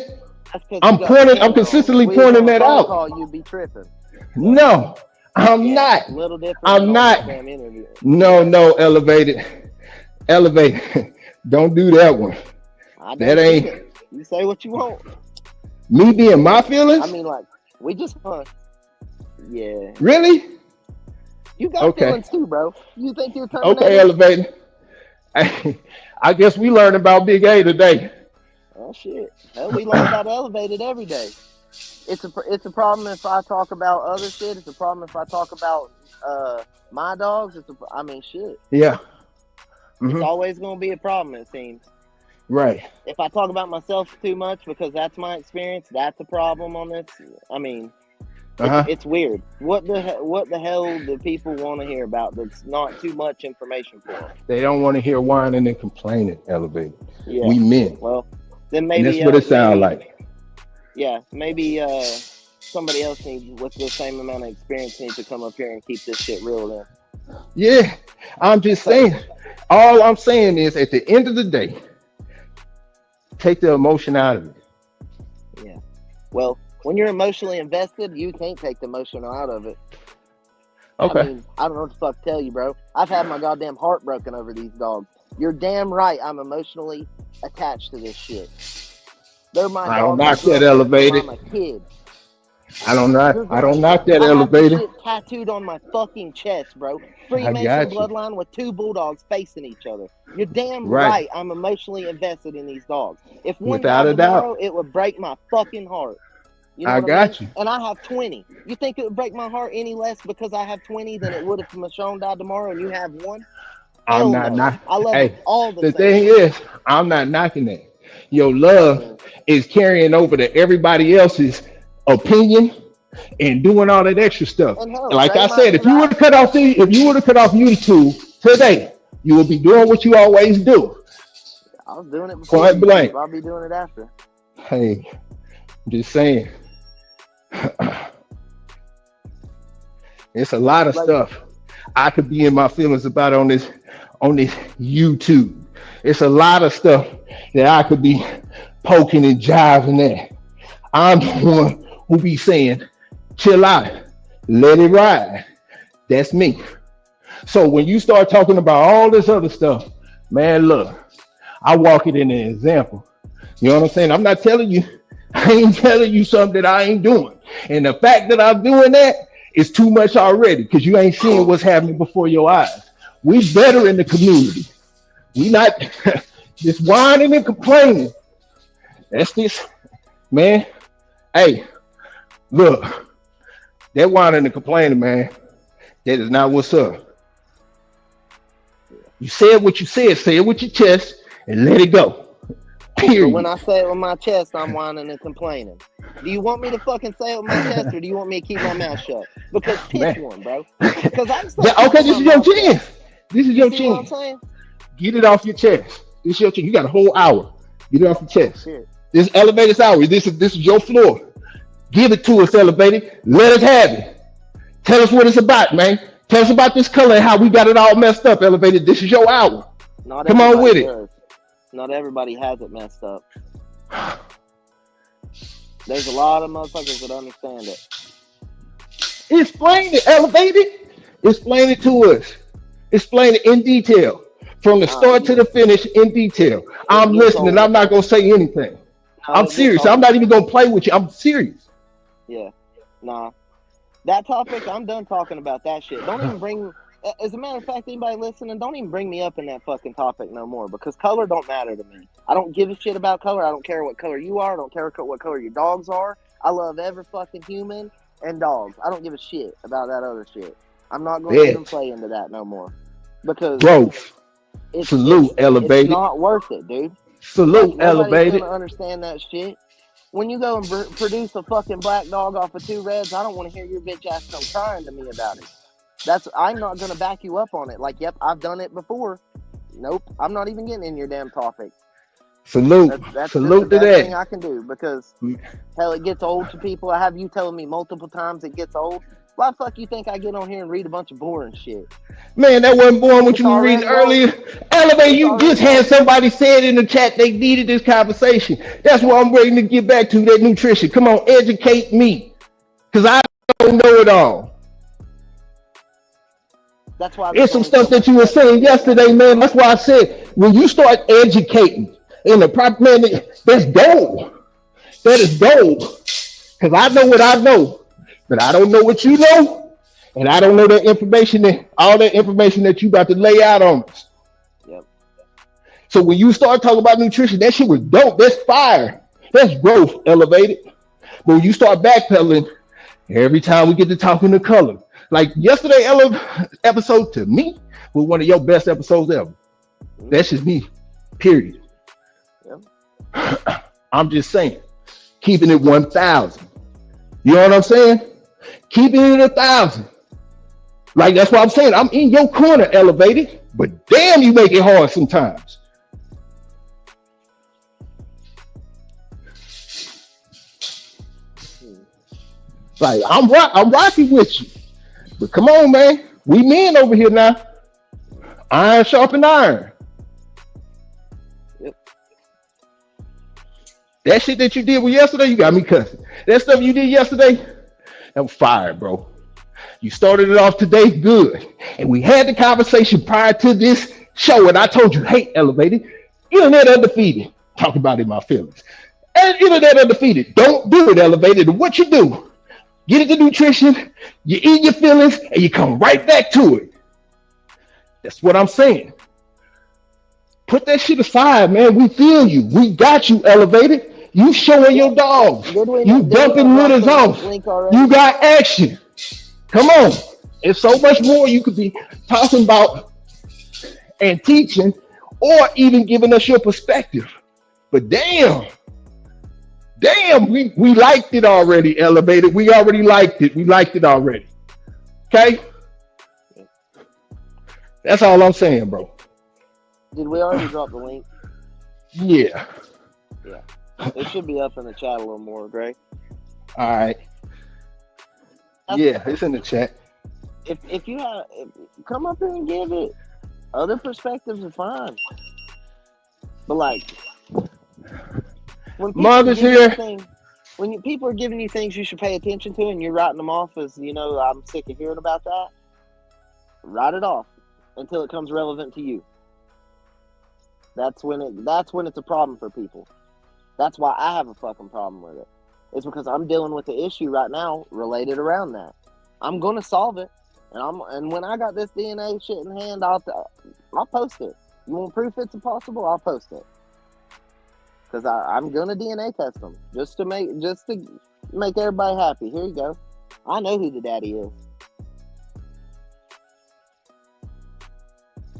I'm consistently pointing that out. You'd be tripping. No, I'm not. A little different. I'm not. No, Elevated. Don't do that one. That ain't. You say what you want. Me being my feelings? I mean, like, we just yeah. Really? You got feelings too, bro. You think you're turning okay, Elevated. I guess we learned about Big A today. Oh shit! Hell, we learn about Elevated every day. It's a problem if I talk about other shit. It's a problem if I talk about my dogs. Shit. Yeah. It's always gonna be a problem, it seems. Right. If I talk about myself too much because that's my experience, that's a problem on this. I mean, it's weird. What the hell do people want to hear about that's not too much information for them? They don't want to hear whining and complaining, Elevated. Yeah. We men. Well, then maybe and that's what it sounds like. Yeah, maybe somebody else with the same amount of experience needs to come up here and keep this shit real then. Yeah, I'm just saying. All I'm saying is, at the end of the day, take the emotion out of it. Yeah. Well, when you're emotionally invested, you can't take the emotion out of it. Okay. I mean, I don't know what the fuck to tell you, bro. I've had my goddamn heart broken over these dogs. You're damn right I'm emotionally attached to this shit. They're my dogs. I don't knock that, Elevated. I'm a kid. I don't knock that, Elevated. I have shit tattooed on my fucking chest, bro. Freemason bloodline with two bulldogs facing each other. You're damn right. I'm emotionally invested in these dogs. If one died tomorrow, it would break my fucking heart. You know I got you. And I have 20. You think it would break my heart any less because I have 20 than it would if Michonne died tomorrow and you have one? I'm not knocking. I love them all the thing is, I'm not knocking that. Your love is carrying over to everybody else's opinion and doing all that extra stuff. Like I said, if you would have cut off YouTube today, you would be doing what you always do. I was doing it before Point blank. YouTube. I'll be doing it after. Hey, I'm just saying. It's a lot of Like, stuff I could be in my feelings about on this YouTube. It's a lot of stuff that I could be poking and jiving at. I'm the one who be saying, chill out, let it ride. That's me. So when you start talking about all this other stuff, man, look, I walk it in an example. You know what I'm saying? I'm not telling you, I ain't telling you something that I ain't doing. And the fact that I'm doing that is too much already because you ain't seeing what's happening before your eyes. We better in the community. We not just whining and complaining. That's this, man. Hey, look, that whining and complaining, man, that is not what's up. You said what you said, say it with your chest and let it go. Period. But when I say it with my chest, I'm whining and complaining. Do you want me to fucking say it with my chest, or do you want me to keep my mouth shut? Because pick one, bro. Because I'm saying, okay, this is your chance. This is your see what I'm chance. saying? Get it off your chest. This is your chance. You got a whole hour. Get it off your chest. Shit. This elevator's hour. This is your floor. Give it to us, elevated. Let us have it. Tell us what it's about, man. Tell us about this color and how we got it all messed up, elevated. This is your hour. Come on with it. Not everybody has it messed up. There's a lot of motherfuckers that understand it. Explain it, elevated. Explain it to us. Explain it in detail. From the start to the finish in detail. I'm listening. I'm not going to say anything. I'm serious. I'm not even going to play with you. I'm serious. Yeah. Nah. That topic, I'm done talking about that shit. Don't even bring... As a matter of fact, anybody listening, don't even bring me up in that fucking topic no more because color don't matter to me. I don't give a shit about color. I don't care what color you are. I don't care what color your dogs are. I love every fucking human and dogs. I don't give a shit about that other shit. I'm not going to even play into that no more because growth. Salute, elevated. It's not worth it, dude. Salute, elevated. Nobody's going to understand that shit. When you go and produce a fucking black dog off of 2 reds, I don't want to hear your bitch ass come crying to me about it. I'm not going to back you up on it. Like, yep, I've done it before. Nope, I'm not even getting in your damn topic. Salute. That's Salute the to best that. thing I can do because, hell, it gets old to people. I have you telling me multiple times it gets old. Why the fuck you think I get on here and read a bunch of boring shit? Man, that wasn't boring what you were reading earlier. Elevate, you just had somebody say it in the chat. They needed this conversation. That's why I'm ready to get back to that nutrition. Come on, educate me because I don't know it all. That's why it's some stuff that you were saying yesterday, man. That's why I said when you start educating in the proper man, that's gold. That is gold. Because I know what I know, but I don't know what you know, and I don't know that information that all that information that you about to lay out on us. Yep. So when you start talking about nutrition, that shit was dope. That's fire. That's growth, elevated. But when you start backpedaling, every time we get to talking to color. Like yesterday episode to me was one of your best episodes ever. That's just me, period. Yep. I'm just saying, keeping it 1,000. You know what I'm saying? Keeping it 1,000. Like that's what I'm saying. I'm in your corner, elevated, but damn, you make it hard sometimes. Like I'm rocking with you. But come on, man. We men over here now. Iron sharpen iron. Yep. That shit that you did with yesterday, you got me cussing. That stuff you did yesterday, that was fire, bro. You started it off today good. And we had the conversation prior to this show, and I told you, hey, elevated, internet undefeated. Talk about it in my feelings. And internet undefeated. Don't do it, elevated. And what you do? Get it to nutrition, you eat your feelings, and you come right back to it. That's what I'm saying. Put that shit aside, man. We feel you. We got you, elevated. You showing your dogs. You dumping litters off. You got action. Come on. There's so much more you could be talking about and teaching or even giving us your perspective. But damn, we liked it already, elevated. We already liked it. We liked it already. Okay? That's all I'm saying, bro. Did we already drop the link? Yeah. Yeah. It should be up in the chat a little more, Greg. All right. Yeah, it's in the chat. If you have, come up here and give it. Other perspectives are fine, but like when people are Mother's giving you here. things, people are giving you things you should pay attention to, and you're writing them off as I'm sick of hearing about that. Write it off until it comes relevant to you. That's when it's a problem for people. That's why I have a fucking problem with it. It's because I'm dealing with the issue right now related around that. I'm gonna solve it, and when I got this DNA shit in hand, I'll post it. You want proof it's impossible? I'll post it because I'm gonna DNA test them just to make everybody happy. Here you go. I know who the daddy is.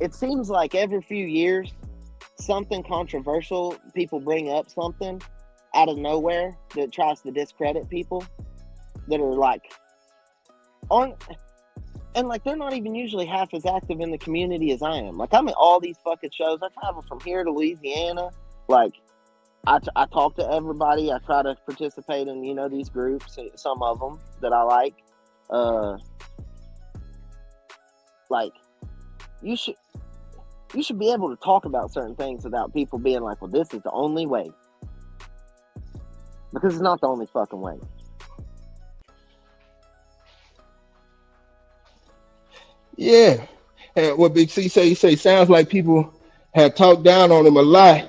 It seems like every few years, something controversial, people bring up something out of nowhere that tries to discredit people that are like and like they're not even usually half as active in the community as I am. Like I'm at all these fucking shows. I travel from here to Louisiana. Like I talk to everybody. I try to participate in these groups. Some of them that I like. Like you should be able to talk about certain things without people being like, well, this is the only way. Because it's not the only fucking way. Yeah. And what Big C say, he say, sounds like people have talked down on him a lot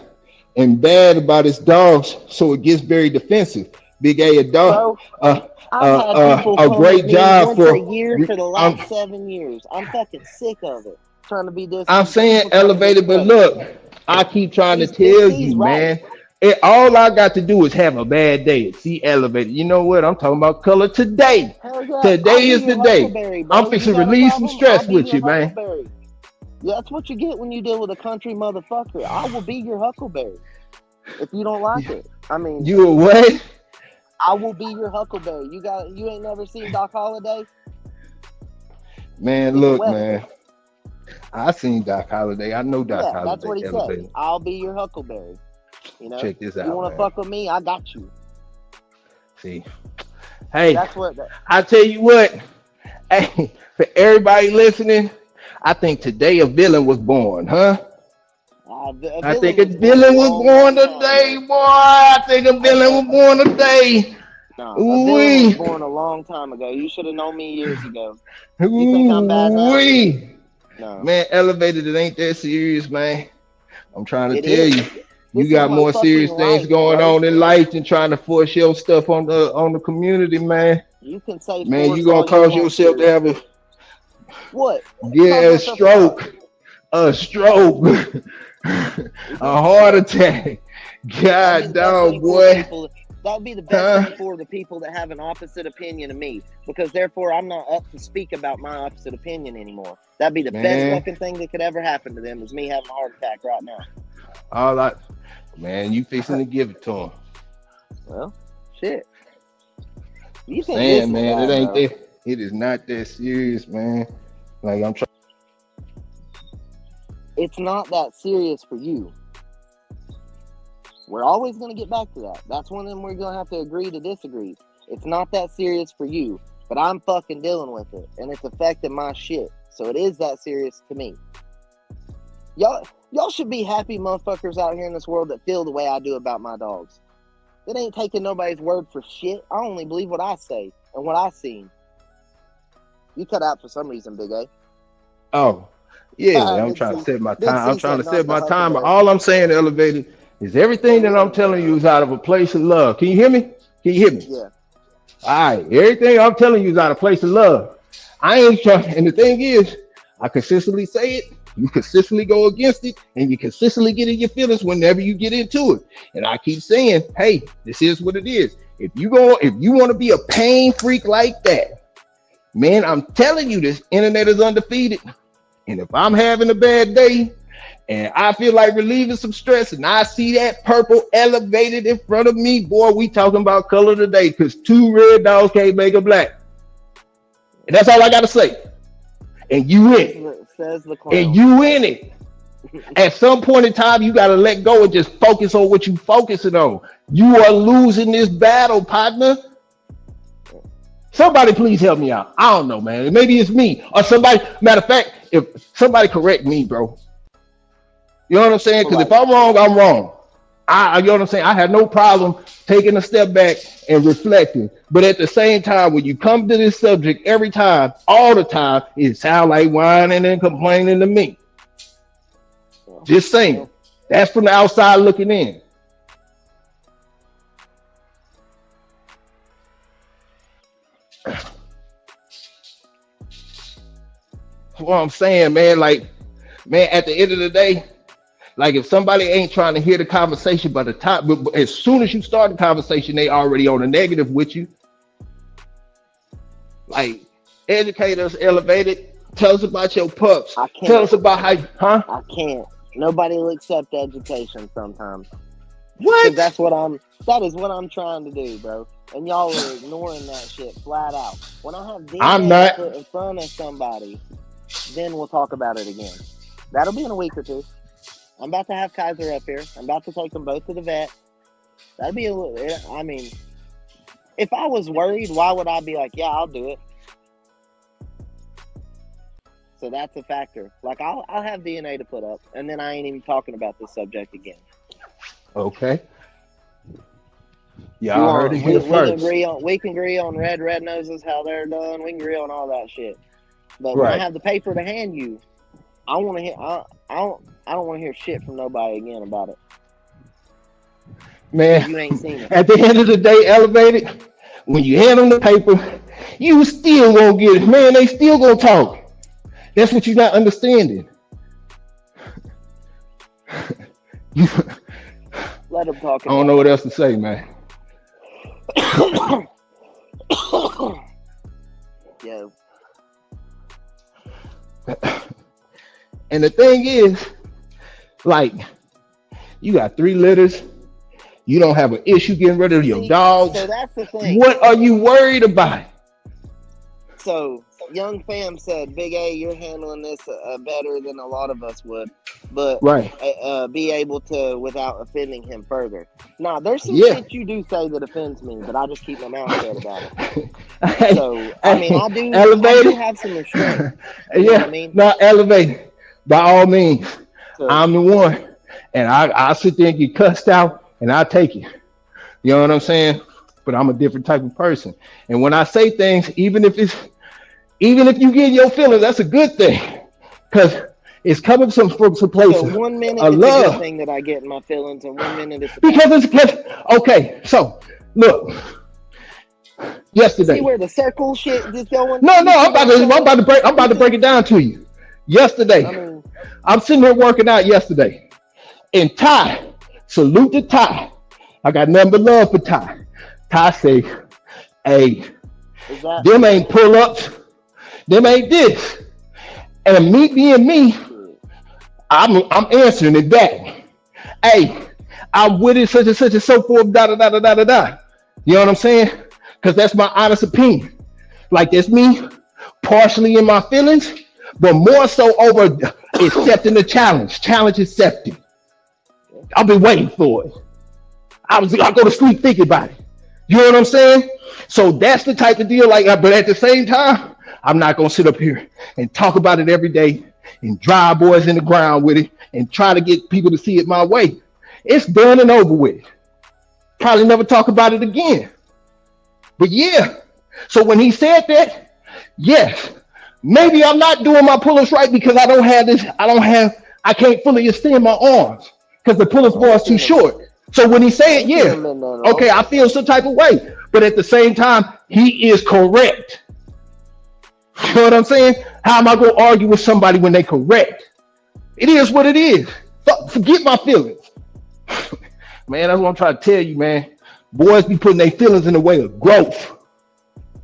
and bad about his dogs, so it gets very defensive. Big A, Bro, I've had people a come at great me job once a for. year for the I'm, last 7 years. I'm fucking sick of it. Trying to be I'm saying people trying to elevated, but discredit me. look, I keep trying to Big tell C's you, right. man. All I got to do is have a bad day. See, elevated. You know what? I'm talking about color today. Hell yeah, I'll Today be is the your day. Huckleberry, I'm bro. You fixing to got a release some problem? I'll stress be with your you, man. Huckleberry. Yeah, that's what you get when you deal with a country motherfucker. I will be your Huckleberry if you don't like it. I mean, You away? I will be your Huckleberry. You ain't never seen Doc Holliday? Man, He's a look, Western. man. I seen Doc Holliday. I know Doc Yeah, that's Holliday what he said. elevated. I'll be your Huckleberry. Check this You out, want to man. fuck with me? I got you. See, hey, That's what. I tell you what. Hey, for everybody listening, I think today a villain was born, huh? A I think villain a was born a villain was long, born long time today, ago. boy. I think a villain was born today. No, a villain was Ooh-wee. born a long time ago. You should have known me years ago. You think I'm bad now? Ooh-wee. No, Man, elevated, it ain't that serious, man. I'm trying to it tell is. you. You This is got my more fucking serious things life, going bro. on in life than trying to force your stuff on the community, man. You can say Man, you force gonna all you cause want yourself to to. have What? get Cause a myself to what? stroke, a You think? heart attack. That'd be the God best dog, thing for the boy. people. That would be the best Huh? thing for the people that have an opposite opinion of me, because therefore I'm not up to speak about my opposite opinion anymore. That'd be the best Man, fucking thing that could ever happen to them, is me having a heart attack right now. all I, man, you fixing to give it to him. Well, shit. You think this Saying, is man, it bad, ain't though? that. It is not that serious, man. Like I'm trying. It's not that serious for you. We're always going to get back to that. That's when we're going to have to agree to disagree. It's not that serious for you, but I'm fucking dealing with it, and it's affecting my shit. So it is that serious to me. Y'all should be happy motherfuckers out here in this world that feel the way I do about my dogs. It ain't taking nobody's word for shit. I only believe what I say and what I seen. You cut out for some reason, Big A. Oh, yeah, I'm trying to set my Big time. I'm C trying said to not set the my timer. Huckleberry. All I'm saying, elevated, is everything Yeah, that we I'm ain't telling done. you is out of a place of love. Can you hear me? Can you hear me? Yeah. All right, everything I'm telling you is out of place of love. I ain't trying, and the thing is, I consistently say it. You consistently go against it, and you consistently get in your feelings whenever you get into it. And I keep saying, hey, this is what it is. If you want to be a pain freak like that, man, I'm telling you, this internet is undefeated. And if I'm having a bad day and I feel like relieving some stress and I see that purple elevated in front of me, boy, we talking about color today, because two red dogs can't make a black. And that's all I got to say. And you in it. Says the And clown. you in it. At some point in time, you got to let go and just focus on what you focusing on. You are losing this battle, partner. Somebody please help me out. I don't know, man. Maybe it's me or somebody. Matter of fact, if somebody correct me, bro. You know what I'm saying? Because if I'm wrong, I'm wrong. You know what I'm saying? I have no problem taking a step back and reflecting. But at the same time, when you come to this subject every time, all the time, it sounds like whining and complaining to me. Just saying. That's from the outside looking in. What I'm saying, man, like, man, at the end of the day, like if somebody ain't trying to hear the conversation, but as soon as you start the conversation, they already on the negative with you. Like, educate us, elevate it. Tell us about your pups. Tell us about how, huh? I can't. Nobody will accept education sometimes. What? That is what I'm trying to do, bro. And y'all are ignoring that shit flat out. When I have DNA to put in front of somebody, then we'll talk about it again. That'll be in a week or two. I'm about to have Kaiser up here. I'm about to take them both to the vet. That'll be I mean, if I was worried, why would I be like, yeah, I'll do it? So that's a factor. Like, I'll have DNA to put up, and then I ain't even talking about this subject again. Okay. Yeah, I heard it here first. We can agree on red noses, how they're done. We can agree on all that shit. But when I have the paper to hand you, I want to hear. I don't want to hear shit from nobody again about it. Man, you ain't seen it. At the end of the day, elevated. When you hand them the paper, you still won't get it. Man, they still gonna talk. That's what you're not understanding. Let them talk. I don't know what else to say, man. Yeah. And the thing is, like, you got 3 litters. You don't have an issue getting rid of your dogs. So that's the thing. What are you worried about? So, Young Fam said, Big A, you're handling this better than a lot of us would. But be able to without offending him further. Now, there's some shit you do say that offends me, but I just keep my mouth shut about it. So, I mean, I do have some restraint. You know what I mean? Not elevated. By all means, I'm the one. And I sit there and get cussed out, and I take it. You know what I'm saying? But I'm a different type of person. And when I say things, even if you get your feelings, that's a good thing. Because it's coming from some places. So 1 minute it's a good thing that I get in my feelings, and 1 minute it's okay. So look, yesterday. See where the circle shit is going? No, I'm about to break it down to you. Yesterday, I'm sitting here working out yesterday, and Ty, salute to Ty. I got nothing but love for Ty. Ty say, "Hey, them ain't pull-ups, them ain't this." And me being me, I'm answering it back. Hey, I'm with it, such and so forth, da. You know what I'm saying? Because that's my honest opinion. Like, that's me partially in my feelings, but more so over accepting the challenge. Challenge accepted. I've been waiting for it. I go to sleep thinking about it. You know what I'm saying? So that's the type of deal. Like, but at the same time, I'm not gonna sit up here and talk about it every day and drive boys in the ground with it and try to get people to see it my way. It's done and over with. Probably never talk about it again. But yeah, so when he said that, yes, maybe I'm not doing my pull-ups right because I can't fully extend my arms because the pull-ups bar is too short. So when he said, yeah, okay, I feel some type of way. But at the same time, he is correct. You know what I'm saying? How am I going to argue with somebody when they correct? It is what it is. Forget my feelings. Man, that's what I'm trying to tell you, man. Boys be putting their feelings in the way of growth.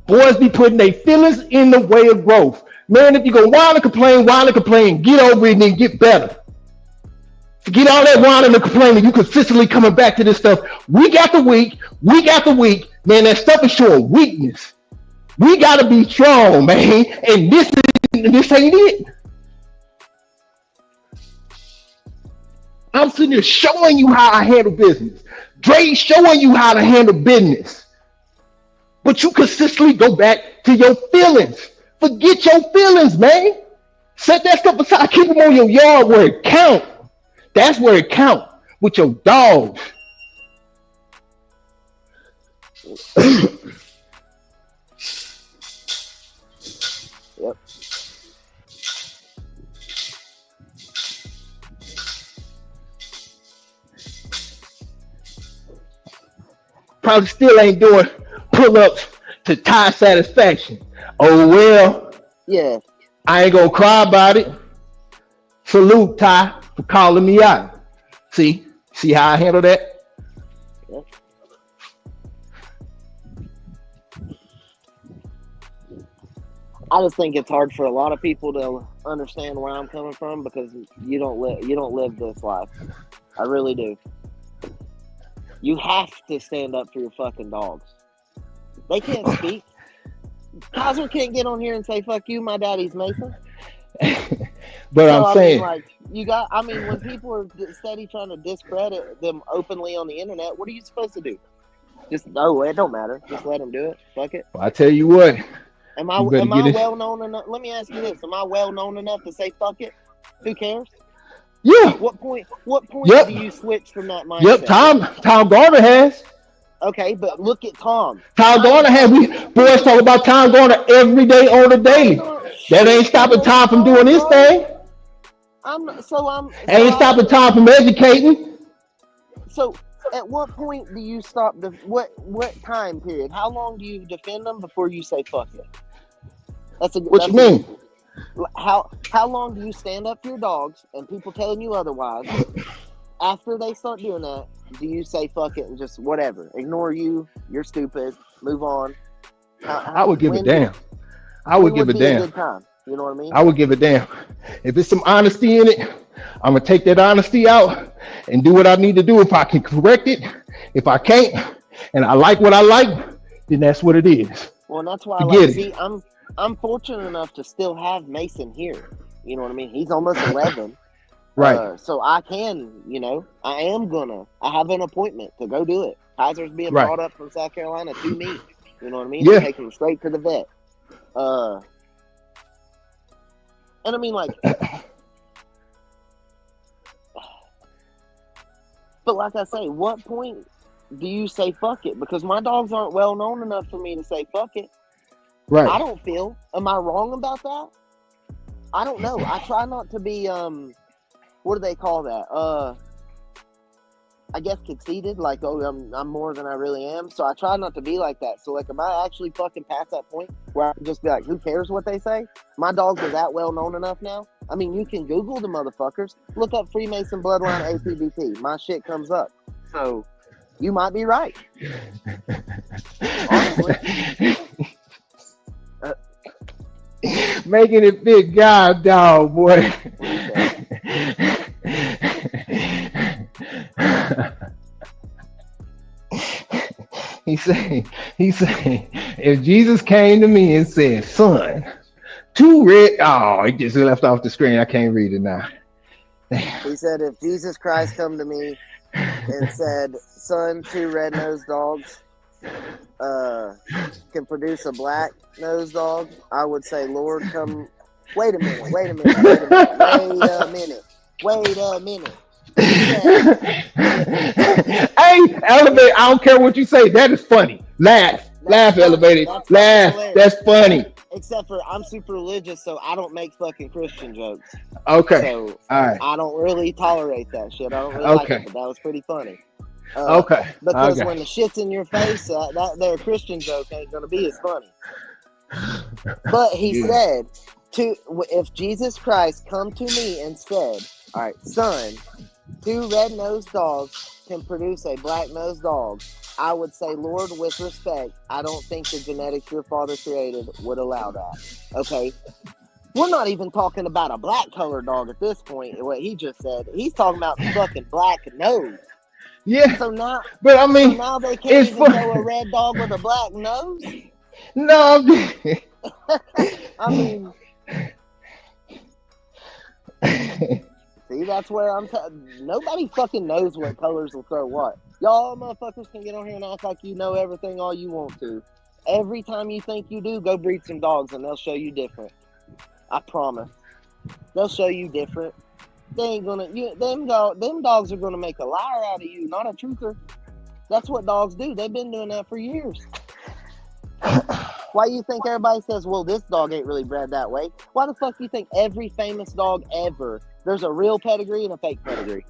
Boys be putting their feelings in the way of growth. Man, if you go whine and complain, get over it and then get better. Forget all that whining and complaining. You consistently coming back to this stuff week after week. Man, that stuff is showing weakness. We gotta be strong, man. And this ain't it. I'm sitting there showing you how I handle business. Dre's showing you how to handle business. But you consistently go back to your feelings. Forget your feelings, man. Set that stuff aside. Keep them on your yard where it count. That's where it count with your dogs. Yep. Probably still ain't doing pull-ups to Ty satisfaction. Oh well, Yeah. I ain't gonna cry about it. Salute Ty for calling me out. See how I handle that? Yep. I just think it's hard for a lot of people to understand where I'm coming from because you don't live this life. I really do. You have to stand up for your fucking dogs. They can't speak. Kaiser can't get on here and say "fuck you, my daddy's Mason." But So I'm I mean, saying, like when people are steady trying to discredit them openly on the internet, what are you supposed to do? Just it don't matter. Just let them do it. Fuck it. I tell you what, Am you better I get it. well known enough? Let me ask you this: am I well known enough to say "fuck it"? Who cares? Yeah. What point Yep. do you switch from that Yep. mindset? Tom Garner has. Okay, but look at Tom. Tom Garner has. We boys talk about Tom Garner every day on the I daily. don't That shit ain't for stopping those Tom from doing dogs, his bro. thing. So Ain't I stopping don't. Tom from educating. So at what point do you stop? What time period? How long do you defend them before you say "fuck it"? What you mean? How long do you stand up for your dogs and people telling you otherwise? After they start doing that, do you say "fuck it" and just whatever, ignore you? You're stupid. Move on. I would give a damn. I would When give would a be a damn. good time? You know what I mean? I would give a damn. If there's some honesty in it, I'm gonna take that honesty out and do what I need to do. If I can correct it, if I can't, and I like what I like, then that's what it is. Well, and that's why, Forget it. I'm fortunate enough to still have Mason here. You know what I mean? He's almost 11. Right. So I can, I have an appointment to go do it. Kaiser's being Right. brought up from South Carolina to me. You know what I mean? Yeah. To take him straight to the vet. And I mean, like, but like I say, what point do you say "fuck it"? Because my dogs aren't well known enough for me to say "fuck it." Right. I don't feel. Am I wrong about that? I don't know. I try not to be what do they call that? I guess conceited, like, oh, I'm more than I really am. So I try not to be like that. So like, am I actually fucking past that point where I can just be like, who cares what they say? My dogs are that well known enough now. I mean, you can Google the motherfuckers. Look up Freemason Bloodline APBT. My shit comes up. So you might be right. Honestly. Making it big guy dog, boy. He said, if Jesus came to me and said, son, it just left off the screen. I can't read it now. He said, if Jesus Christ come to me and said, son, 2 red-nosed dogs can produce a black-nosed dog, I would say, Lord, come. Wait a minute. He said, hey, Elevate, I don't care what you say. That is funny. Laugh, funny. Elevated. That's Laugh. hilarious. That's funny. Except for I'm super religious, so I don't make fucking Christian jokes. Okay. So all right. I don't really tolerate that shit. I don't really like it, but that was pretty funny. Okay. Because when the shit's in your face, that there Christian joke ain't gonna be as funny. But he said, if Jesus Christ come to me and said, all right, son, 2 red-nosed dogs can produce a black-nosed dog, I would say, Lord, with respect, I don't think the genetics your father created would allow that. Okay? We're not even talking about a black-colored dog at this point, what he just said. He's talking about the fucking black nose. Yeah. So now, but I mean, now they can't even throw a red dog with a black nose? No. I mean... See, that's where nobody fucking knows what colors will throw what. Y'all motherfuckers can get on here and act like you know everything all you want to. Every time you think you do, go breed some dogs and they'll show you different. I promise. They'll show you different. They ain't gonna. Them dogs are gonna make a liar out of you, not a truther. That's what dogs do. They've been doing that for years. Why you think everybody says, well, this dog ain't really bred that way? Why the fuck do you think every famous dog ever, there's a real pedigree and a fake pedigree?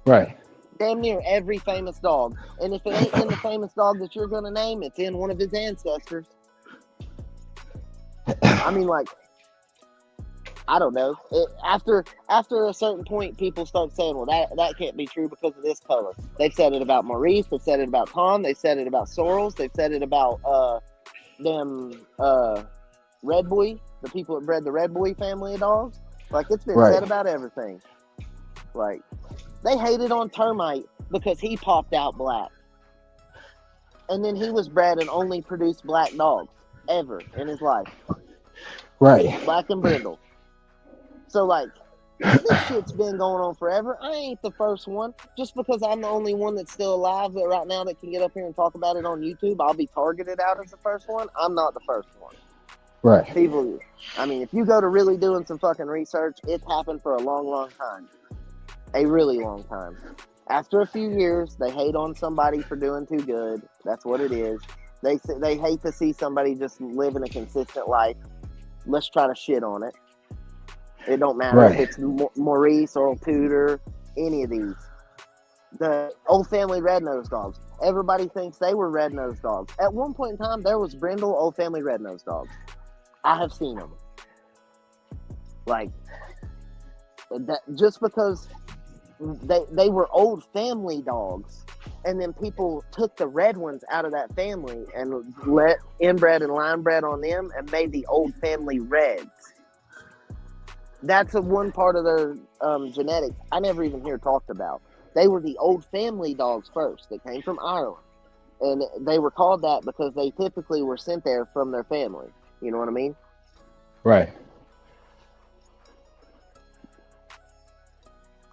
Right. Damn near every famous dog. And if it ain't in the famous dog that you're going to name, it's in one of his ancestors. I mean, like, I don't know. After a certain point, people start saying, well, that can't be true because of this color. They've said it about Maurice. They've said it about Tom. They've said it about Sorrels. They've said it about Red Boy, the people that bred the Red Boy family of dogs. Like, it's been said about everything. Like, they hated on Termite because he popped out black. And then he was bred and only produced black dogs ever in his life. Right. Black and brindle. So, like, this shit's been going on forever. I ain't the first one. Just because I'm the only one that's still alive right now that can get up here and talk about it on YouTube, I'll be targeted out as the first one. I'm not the first one. Right. People, I mean, if you go to really doing some fucking research, it's happened for a long, long time. A really long time. After a few years, they hate on somebody for doing too good. That's what it is. They hate to see somebody just living a consistent life. Let's try to shit on it. It don't matter if it's Maurice or Tudor, any of these. The old family red-nosed dogs. Everybody thinks they were red-nosed dogs. At one point in time, there was brindle old family red-nosed dogs. I have seen them. Like, that, just because they were old family dogs, and then people took the red ones out of that family and let inbred and line bred on them and made the old family reds. That's one part of their genetics I never even hear talked about. They were the old family dogs first that came from Ireland. And they were called that because they typically were sent there from their family. You know what I mean? Right.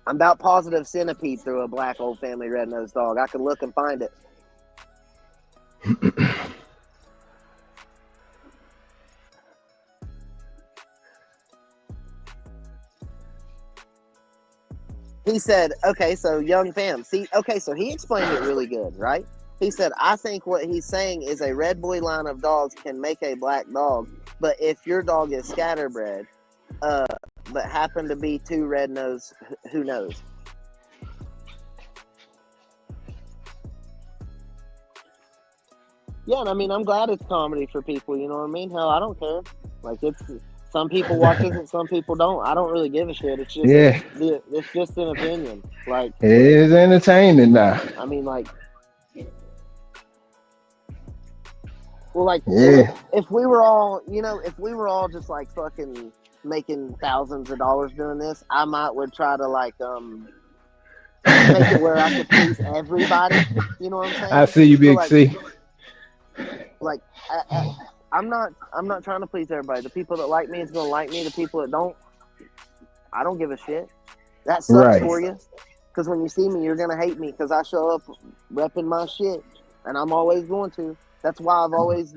I'm about positive Centipede through a black old family red-nosed dog. I can look and find it. He said, okay, so young fam. See, okay, so he explained it really good, right? He said, I think what he's saying is a red boy line of dogs can make a black dog, but if your dog is scatterbred, but happen to be two red nose, who knows? Yeah, and I mean, I'm glad it's comedy for people, you know what I mean? Hell, I don't care. Like, it's... Some people watch it and some people don't. I don't really give a shit. It's just it's just an opinion. Like, it is entertainment now. I mean, like, well, like, if we were all, you know, if we were all just like fucking making thousands of dollars doing this, I would try to like make it where I could please everybody. You know what I'm saying? I see you, Big like, C. Like, I'm not trying to please everybody. The people that like me is gonna like me. The people that don't, I don't give a shit. That sucks for you. Because when you see me, you're gonna hate me because I show up repping my shit, and I'm always going to. That's why I've always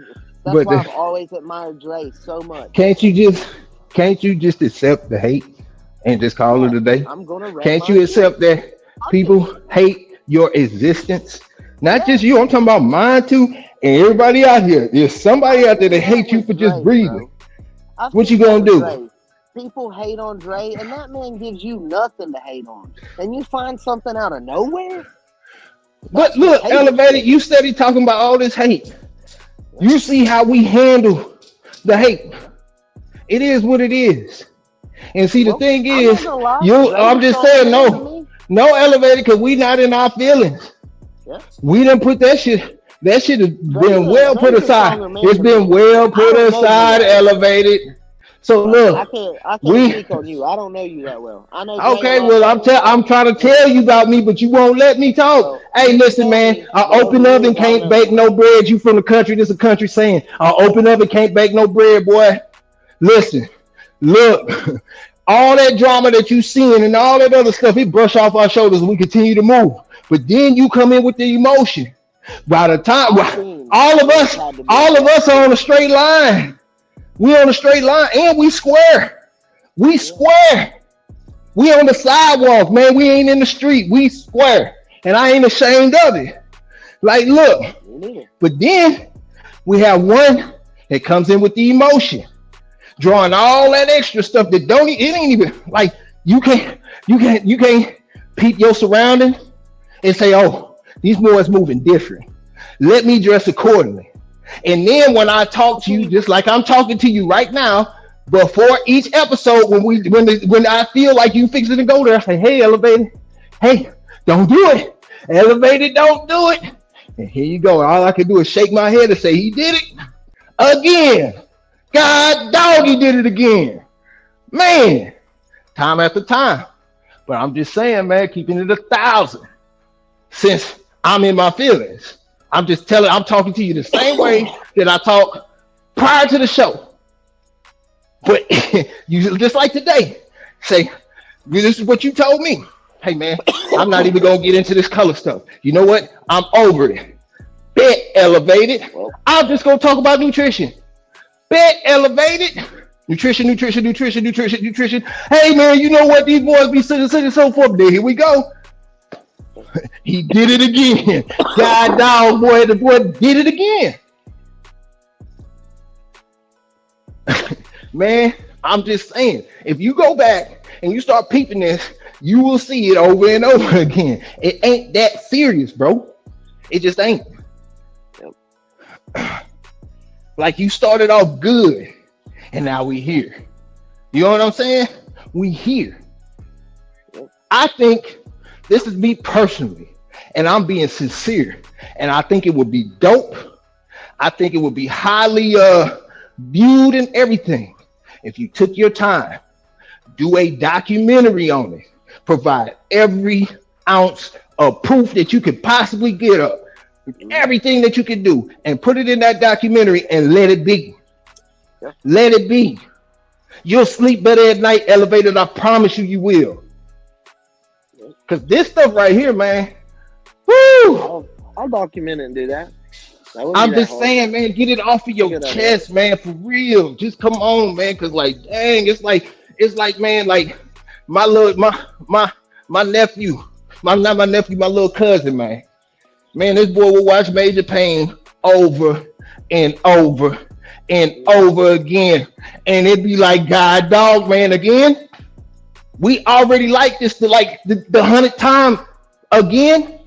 admired Dre so much. Can't you just accept the hate and just call it a day? I'm gonna rep Can't you accept that people hate your existence? Not just you. I'm talking about mine too. And everybody out here, there's somebody out there that hates you for just breathing. What you gonna do? Dre. People hate on Dre, and that man gives you nothing to hate on. And you find something out of nowhere? But look, Elevated, you steady talking about all this hate. You see how we handle the hate. It is what it is. And see, the thing is, I'm just saying, no Elevated, because we not in our feelings. Yeah. We didn't put that shit. That shit has been well put aside. It's been well put aside, Elevated. So look, I can't speak on you. I don't know you that well. I know. Okay, well, I'm trying to tell you about me, but you won't let me talk. So, hey, listen, man. An open oven can't bake no bread. You from the country? This is a country saying. An open oven can't bake no bread, boy. Listen, look. All that drama that you seeing and all that other stuff, it brush off our shoulders and we continue to move. But then you come in with the emotion. By the time I've seen all of where it's us, had to be all of us adjusted. are on a straight line. We on a straight line and we square. We Yeah. square. We on the sidewalk, man. We ain't in the street. We square. And I ain't ashamed of it. Like, look. Me neither. But then we have one that comes in with the emotion, drawing all that extra stuff that don't. It ain't even like you can't peep your surroundings and say, oh, these boys moving different. Let me dress accordingly. And then when I talk to you, just like I'm talking to you right now, before each episode, when I feel like you fixing to go there, I say, hey, elevated, hey, don't do it. Elevated, don't do it. And here you go. All I can do is shake my head and say, he did it again. God dog, he did it again. Man, time after time. But I'm just saying, man, keeping it 1,000. Since I'm in my feelings, I'm talking to you the same way that I talk prior to the show. But you just like today, say, this is what you told me. Hey man, I'm not even gonna get into this color stuff. You know what? I'm over it. Bet elevated. Well, I'm just gonna talk about nutrition. Bet elevated. Nutrition. Hey man, you know what? These boys be sitting so forth. There, here we go. He did it again. God dog, boy, the boy did it again. Man, I'm just saying, if you go back and you start peeping this, you will see it over and over again. It ain't that serious, bro. It just ain't. Yep. Like you started off good, and now we here. You know what I'm saying? We here. Yep. I think this is me personally, and I'm being sincere, and I think it would be dope. I think it would be highly viewed and everything if you took your time, do a documentary on it, provide every ounce of proof that you could possibly get up, everything that you could do, and put it in that documentary and let it be. Yeah. Let it be. You'll sleep better at night, elevated. I promise you, you will. Because this stuff right here, man, woo! I'll document it and do that. I'm just saying, man, get it off of your chest, man, for real. Just come on, man, because like, dang, it's like, man, like my nephew, not my nephew, my little cousin, man. Man, this boy will watch Major Pain over and over and over again, and it'd be like, God dog, man, again. We already like this the 100th time again.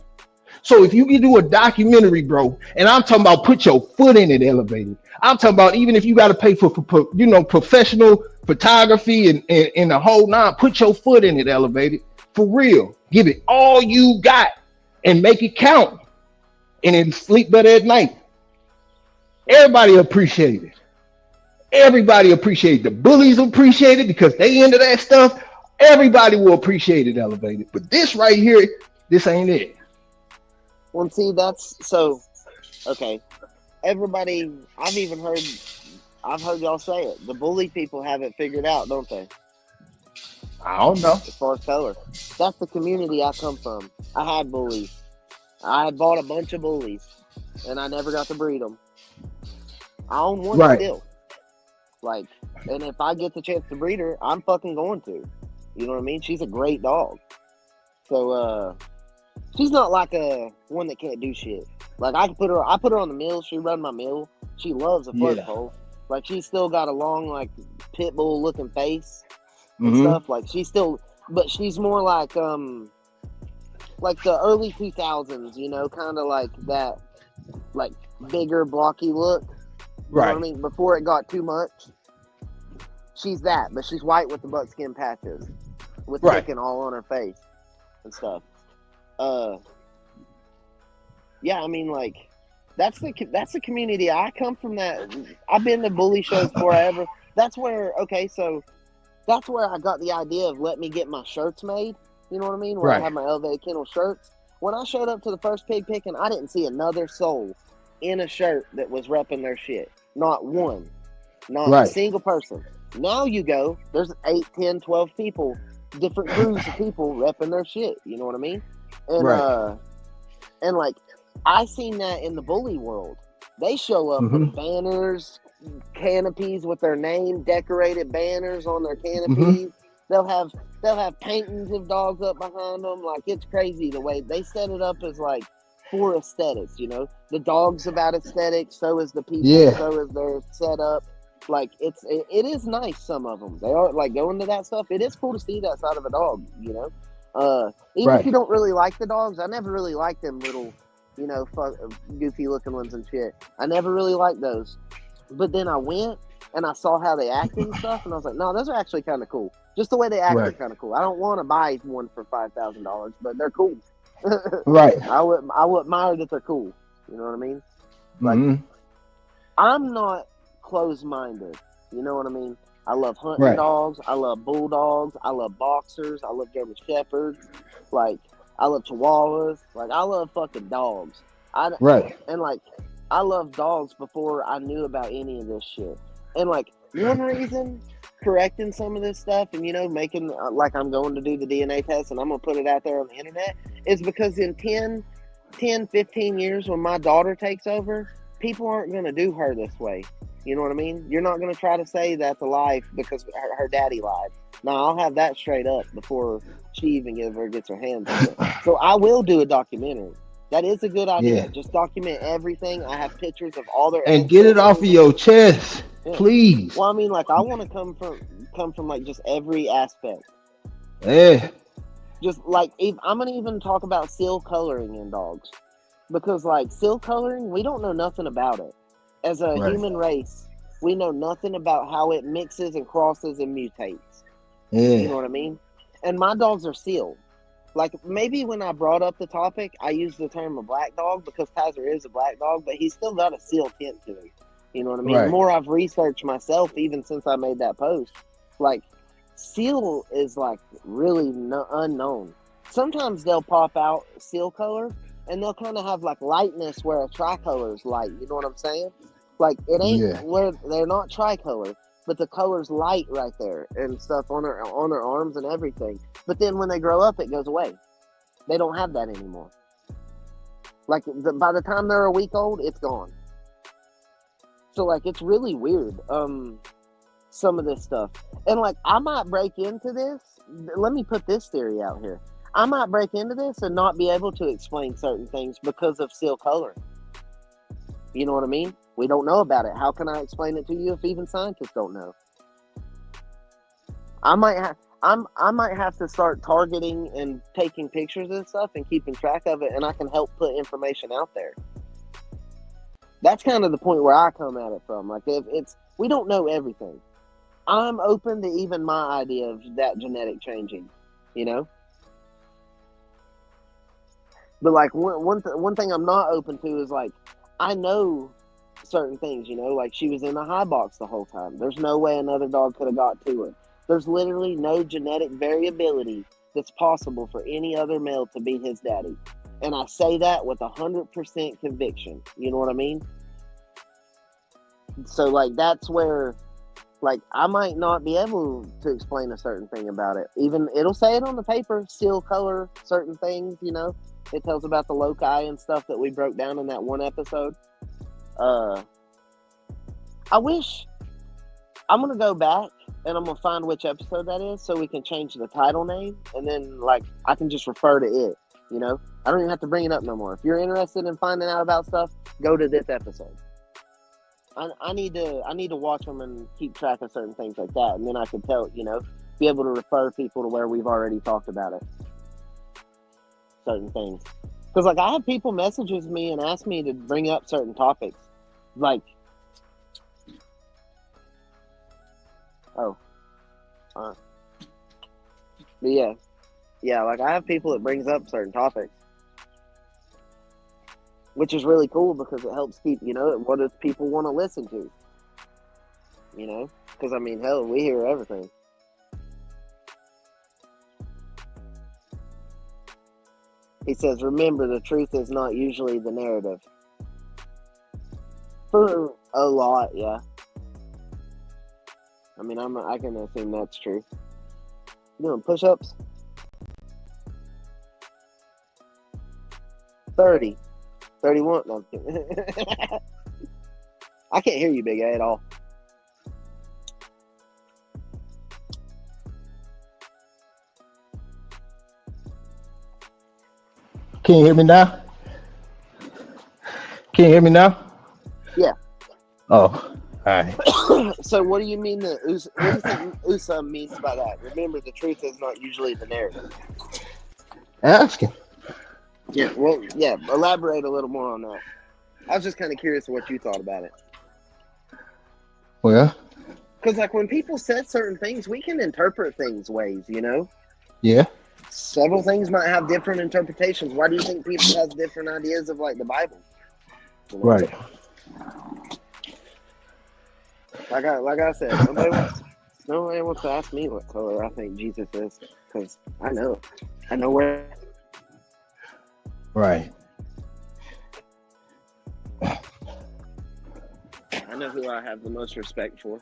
So if you can do a documentary, bro, and I'm talking about put your foot in it, elevated. I'm talking about even if you got to pay for professional photography and the whole nine, put your foot in it, elevated, for real. Give it all you got and make it count, and then sleep better at night. Everybody appreciate it. Everybody appreciate it. The bullies appreciate it because they into that stuff. Everybody will appreciate it, elevated. But this right here, this ain't it. Well, see, that's so. Okay, everybody. I've heard y'all say it. The bully people have it figured out, don't they? I don't know. As far as color, that's the community I come from. I had bullies. I had bought a bunch of bullies, and I never got to breed them. I own one still. Like, and if I get the chance to breed her, I'm fucking going to. You know what I mean? She's a great dog. So, she's not like a one that can't do shit. Like I put her on the mill. She run my mill. She loves a flirt pole. Like she's still got a long like pit bull looking face and stuff. Like but she's more like the early 2000s. You know, kind of like that, like bigger blocky look. You know what I mean? Before it got too much. She's that, but she's white with the buckskin patches, with chicken all on her face and stuff. Yeah, I mean, like that's the community I come from. That I've been to bully shows forever. That's where that's where I got the idea of let me get my shirts made. You know what I mean? Where I have my elevated kennel shirts. When I showed up to the first pig picking, I didn't see another soul in a shirt that was repping their shit. Not one. Not a single person. Now you go, there's 8, 10, 12 people, different crews of people repping their shit. You know what I mean? And Right. and like I seen that in the bully world. They show up Mm-hmm. with banners, canopies with their name, decorated banners on their Mm-hmm. canopies. They'll have paintings of dogs up behind them. Like, it's crazy the way they set it up as like for aesthetics. You know, the dog's about aesthetics. So is the people. Yeah. So is their setup. Like, it is nice. Some of them, they are like going to that stuff. It is cool to see that side of a dog. You know, even if Right. you don't really like the dogs, I never really liked them little, you know, goofy looking ones and shit. I never really liked those. But then I went and I saw how they acted and stuff, and I was like, no, those are actually kind of cool. Just the way they act are Right. kind of cool. I don't want to buy one for $5,000, but they're cool. Right. I would admire that they're cool. You know what I mean? Like, Mm-hmm. I'm not closed-minded. You know what I mean? I love hunting Right. dogs. I love bulldogs. I love boxers. I love German shepherds. Like, I love chihuahuas. Like, I love fucking dogs. Right. And like, I loved dogs before I knew about any of this shit. And like, one reason correcting some of this stuff and, you know, making like I'm going to do the DNA test and I'm going to put it out there on the internet is because in 10, 15 years when my daughter takes over, people aren't going to do her this way. You know what I mean? You're not going to try to say that's a lie because her daddy lied. No, I'll have that straight up before she even gets her hands on it. So I will do a documentary. That is a good idea. Yeah. Just document everything. I have pictures of all their And get it off of ancestors. your chest, Yeah. please. Well, I mean, like, I want to come from like just every aspect. Yeah. Just like, I'm gonna even talk about seal coloring in dogs, because like seal coloring, we don't know nothing about it. As a Right. human race, we know nothing about how it mixes and crosses and mutates. You know Yeah. what I mean? And my dogs are seal. Like, maybe when I brought up the topic, I used the term a black dog because Kaiser is a black dog, but he's still got a seal tint to him. You know what I mean? The Right. more I've researched myself, even since I made that post, like, seal is like really unknown. Sometimes they'll pop out seal color and they'll kind of have like lightness where a tricolor is light. You know what I'm saying? Like, it ain't Yeah. where they're not tricolor, but the color's light right there and stuff on their arms and everything. But then when they grow up, it goes away. They don't have that anymore. Like, by the time they're a week old, it's gone. So like, it's really weird. Some of this stuff, and like, I might break into this. Let me put this theory out here. I might break into this and not be able to explain certain things because of seal coloring. You know what I mean? We don't know about it. How can I explain it to you if even scientists don't know? I might have to start targeting and taking pictures and stuff and keeping track of it, and I can help put information out there. That's kind of the point where I come at it from. Like, if we don't know everything. I'm open to even my idea of that genetic changing, you know? But like, one thing I'm not open to is like, I know certain things, you know, like she was in a high box the whole time. There's no way another dog could have got to her. There's literally no genetic variability that's possible for any other male to be his daddy. And I say that with 100% conviction. You know what I mean? So like, that's where, like, I might not be able to explain a certain thing about it. Even it'll say it on the paper, seal color, certain things, you know. It tells about the loci and stuff that we broke down in that one episode. I wish, I'm going to go back and I'm going to find which episode that is so we can change the title name. And then, like, I can just refer to it, you know. I don't even have to bring it up no more. If you're interested in finding out about stuff, go to this episode. I need to watch them and keep track of certain things like that, and then I can tell, you know, be able to refer people to where we've already talked about it, certain things. Because like, I have people messages me and ask me to bring up certain topics, like, but yeah, like, I have people that brings up certain topics, which is really cool because it helps keep, you know, what does people want to listen to, you know? Because, I mean, hell, we hear everything. He says, remember, the truth is not usually the narrative. For a lot, yeah. I mean, I can assume that's true. You doing push-ups? 30. 31. No, I'm kidding. I can't hear you, Big A, at all. Can you hear me now? Can you hear me now? Yeah. Oh, all right. So what do you mean what do you think Usam means by that? Remember, the truth is not usually the narrative. Ask him. Yeah, well, yeah, elaborate a little more on that. I was just kind of curious what you thought about it. Well, Because, like, when people said certain things, we can interpret things ways, you know? yeah, Several things might have different interpretations. Why do you think people have different ideas of, like, the Bible? You know? right. Like I said, nobody wants to ask me what color I think Jesus is, because I know where. Right. I know who I have the most respect for.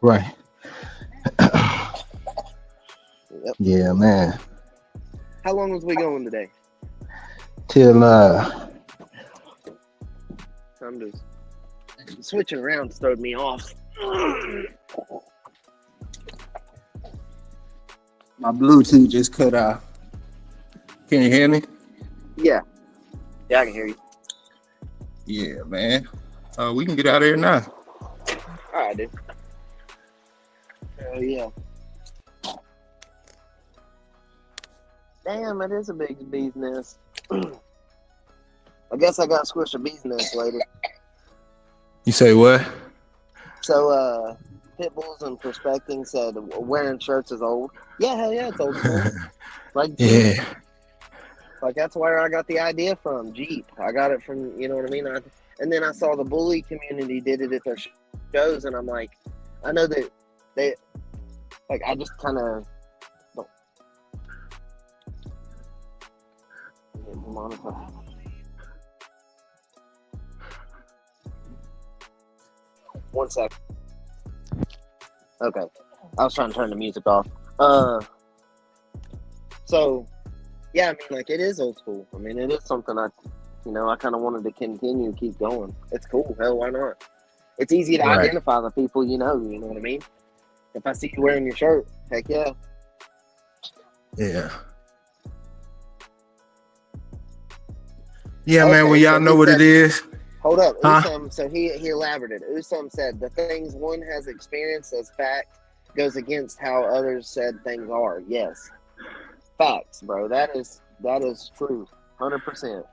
Right. Yep. Yeah, man. How long was we going today? Till I'm just switching around throwed me off. my Bluetooth just cut off. Can you hear me? Yeah, I can hear you. Yeah, man. We can get out of here now. All right, dude. Hell yeah. Damn, it is a big bee's nest. I guess I got to squish a bee's nest later. You say what? So, Pit Bulls and Prospecting said wearing shirts is old. Yeah, hell yeah, it's old school. Like Jeep. Yeah. Like, that's where I got the idea from, Jeep. I got it from, you know what I mean? And then I saw the bully community did it at their shows, and I'm like, I know that they, like, I just kind of don't. One sec. Okay. I was trying to turn the music off. So, yeah, I mean, like, it is old school. I mean, it is something I kind of wanted to keep going. It's cool. Hell, why not? It's easy to Right. identify the people you know what I mean? If I see you wearing your shirt, heck yeah. Yeah. Yeah, Okay, man. Well, y'all so know he what said, it is. hold up, Huh? Usam. So he elaborated. Usam said the things one has experienced as fact goes against how others said things are. Yes, facts, bro. That is true, 100%.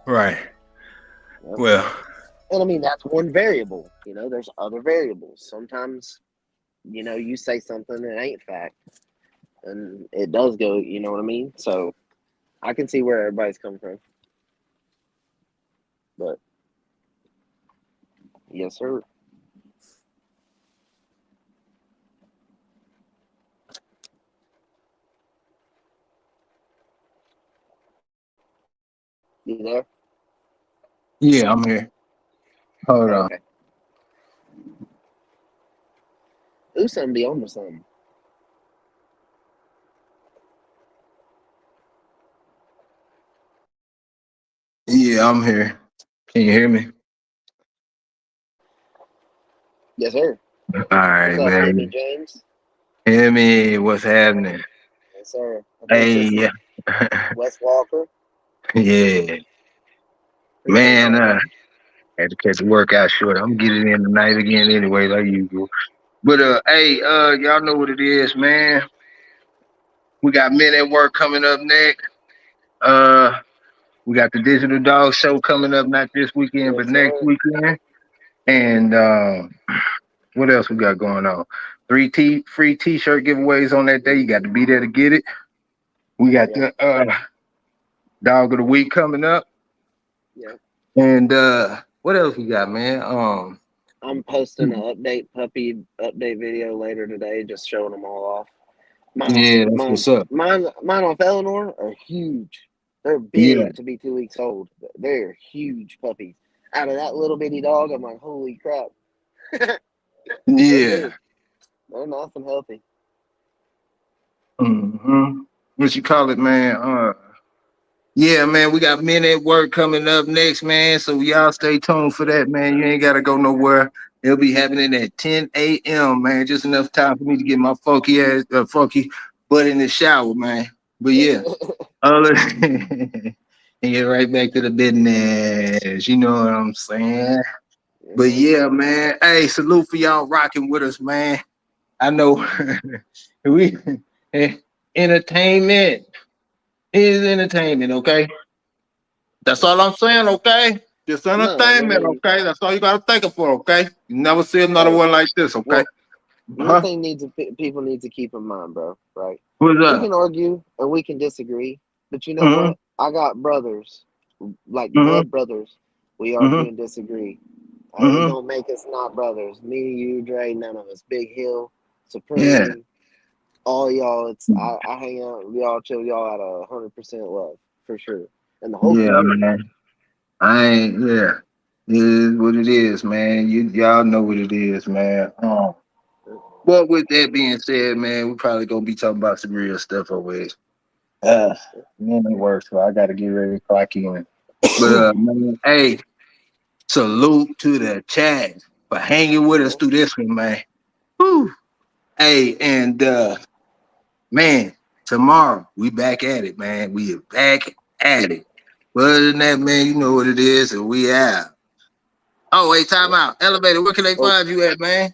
Right. Yep. Well, And I mean, that's one variable. You know, there's other variables. Sometimes, you say something that ain't fact, and it does go. You know what I mean? So I can see where everybody's coming from. But yes, sir. You there? yeah, I'm here. Hold on. Okay. Usam be on to something. Yeah, I'm here. Can you hear me? Yes, sir. All What's right, up, Jimmy man. James? Hear me? What's happening? Yes, sir. I think this is Hey, Wes Walker. yeah, Appreciate man. y'all. Had to catch a workout short. I'm getting in tonight again anyway, like usual. But hey, y'all know what it is, man. We got Men at Work coming up next. We got the Digital Dog Show coming up not this weekend, but Yes, next sir. weekend. And what else we got going on? Free T-shirt giveaways on that day. You got to be there to get it. We got Yeah. the Dog of the Week coming up. Yeah. And what else we got, man? I'm posting an puppy update video later today, just showing them all off. Yeah, that's what's up. Mine off Eleanor are huge. They're Yeah, big to be 2 weeks old. They're huge puppies. Out of that little bitty dog, I'm like, holy crap. They're yeah. big. They're nice and healthy. What you call it, man? Yeah, man, we got Men at Work coming up next, man. So y'all stay tuned for that, man. You ain't gotta go nowhere. It'll be happening at 10 a.m., man. Just enough time for me to get my funky butt in the shower, man. But yeah, and get right back to the business. You know what I'm saying? But yeah, man. Hey, salute for y'all rocking with us, man. I know we entertainment is entertainment, okay? That's all I'm saying, okay? Just No, I entertainment, mean, okay? That's all you gotta think of for, okay? You never see another hey, one like this, okay? well, one Huh? thing people need to keep in mind, bro. Right? What's We up? can argue and we can disagree, but you know Mm-hmm. what? I got brothers, like Mm-hmm. blood brothers. We argue Mm-hmm. and disagree. It Mm-hmm. don't make us not brothers. Me, you, Dre, none of us. Big Hill, Yeah. Supreme, all y'all. I hang out with y'all, chill y'all out of 100% love for sure, and the whole Yeah, community. man. I ain't yeah. It is what it is, man. Y'all know what it is, man. But with that being said, man, we probably gonna be talking about some real stuff over here. Uh, man, it works, so I gotta get ready to clock in. But man, hey, salute to the chat for hanging with us through this one, man. Whew. Hey, and man, tomorrow we back at it, man. We are back at it. But other than that, man, you know what it is, and we out. Oh, wait, time out. Elevator, where can they Oh, find you at, man?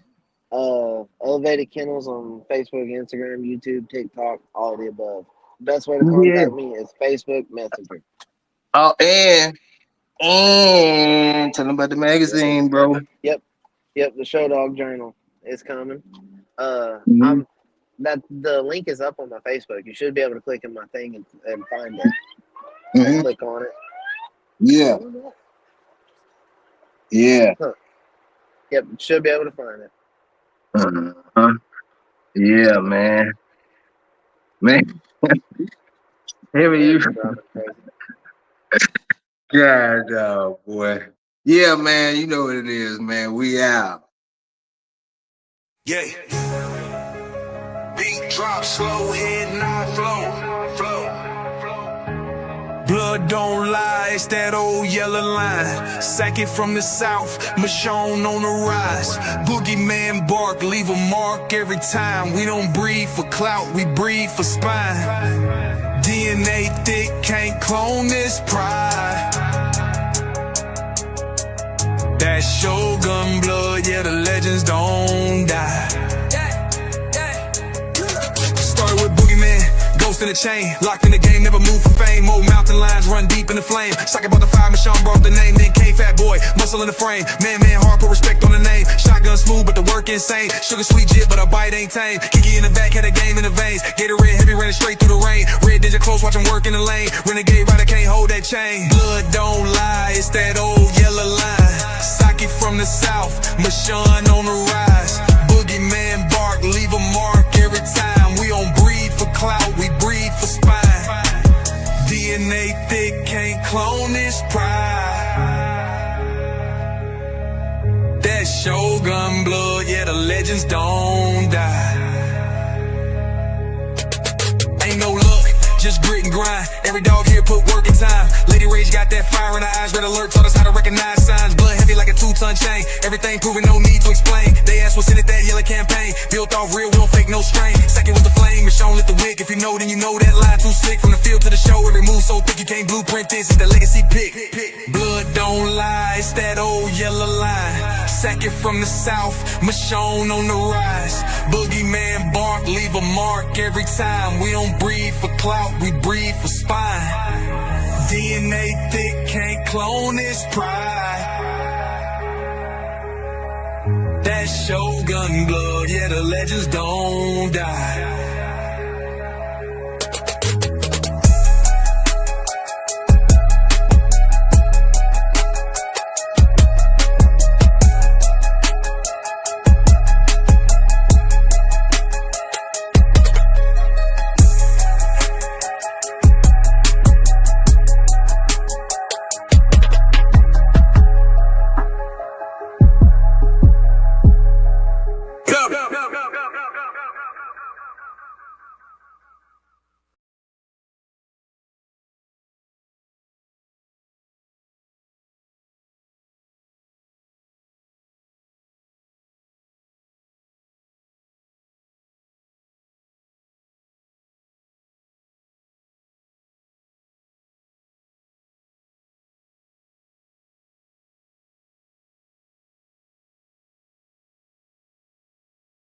Elevated Kennels on Facebook, Instagram, YouTube, TikTok, all the above. Best way to Yeah. contact me is Facebook Messenger. Oh, and tell them about the Yes, sir. magazine, bro. Yep, yep. The Show Dog Journal is coming. Mm-hmm. I'm that the link is up on my Facebook. You should be able to click in my thing and find it. Mm-hmm. Click on it. Yeah. Yeah. Huh. Yep, should be able to find it. Uh-huh. Yeah, man. Man, here Man, you. it's driving crazy. God, boy. Yeah, man. You know what it is, man. We out. Yeah. Beat drop slow, head not flow. Blood don't lie, it's that old yellow line. Sack it from the south, Michonne on the rise. Boogeyman bark, leave a mark every time. We don't breed for clout, we breed for spine. DNA thick, can't clone this pride. That Shogun blood, yeah, the legends don't die. Started with Boogeyman, ghost in the chain, locked in the game, never moved for fame. Old mountain lines run deep in the flame. Sock about the fire, Michonne brought the name. Then came Fat Boy, muscle in the frame. Man, hard, put respect on the name. Shotgun smooth, but the work insane. Sugar sweet jit, but a bite ain't tame. Kiki in the back, had a game in the veins. Gatorade heavy, running straight through the rain. Red digit close, watch him work in the lane. Renegade rider can't hold that chain. Blood don't lie, it's that old yellow line. Sock it from the south, Michonne on the rise. Boogeyman bark, leave a mark every time. We don't breed for clout, we breed for spine. DNA thick, can't clone this pride. That Shogun blood, yeah, the legends don't die. Ain't no luck, just grit and grind. Every dog here put work in time. Lady Rage got that fire in her eyes. Red alert taught us how to recognize signs. Blood heavy like a 2-ton chain. Everything proven, no need to explain. They asked what's in it, that yellow campaign. Built off real, we don't fake no strain. Second with the flame, Michonne lit the wick. If you know, then you know that line too slick. From the field to the show, every move so thick you can't blueprint this. It's the legacy pick. Blood don't lie, it's that old yellow line. Second from the south, Michonne on the rise. Boogeyman bark, leave a mark every time. We don't breed for clout, we breed for spine. DNA thick, can't clone this pride. That Shogun blood, yeah, the legends don't die.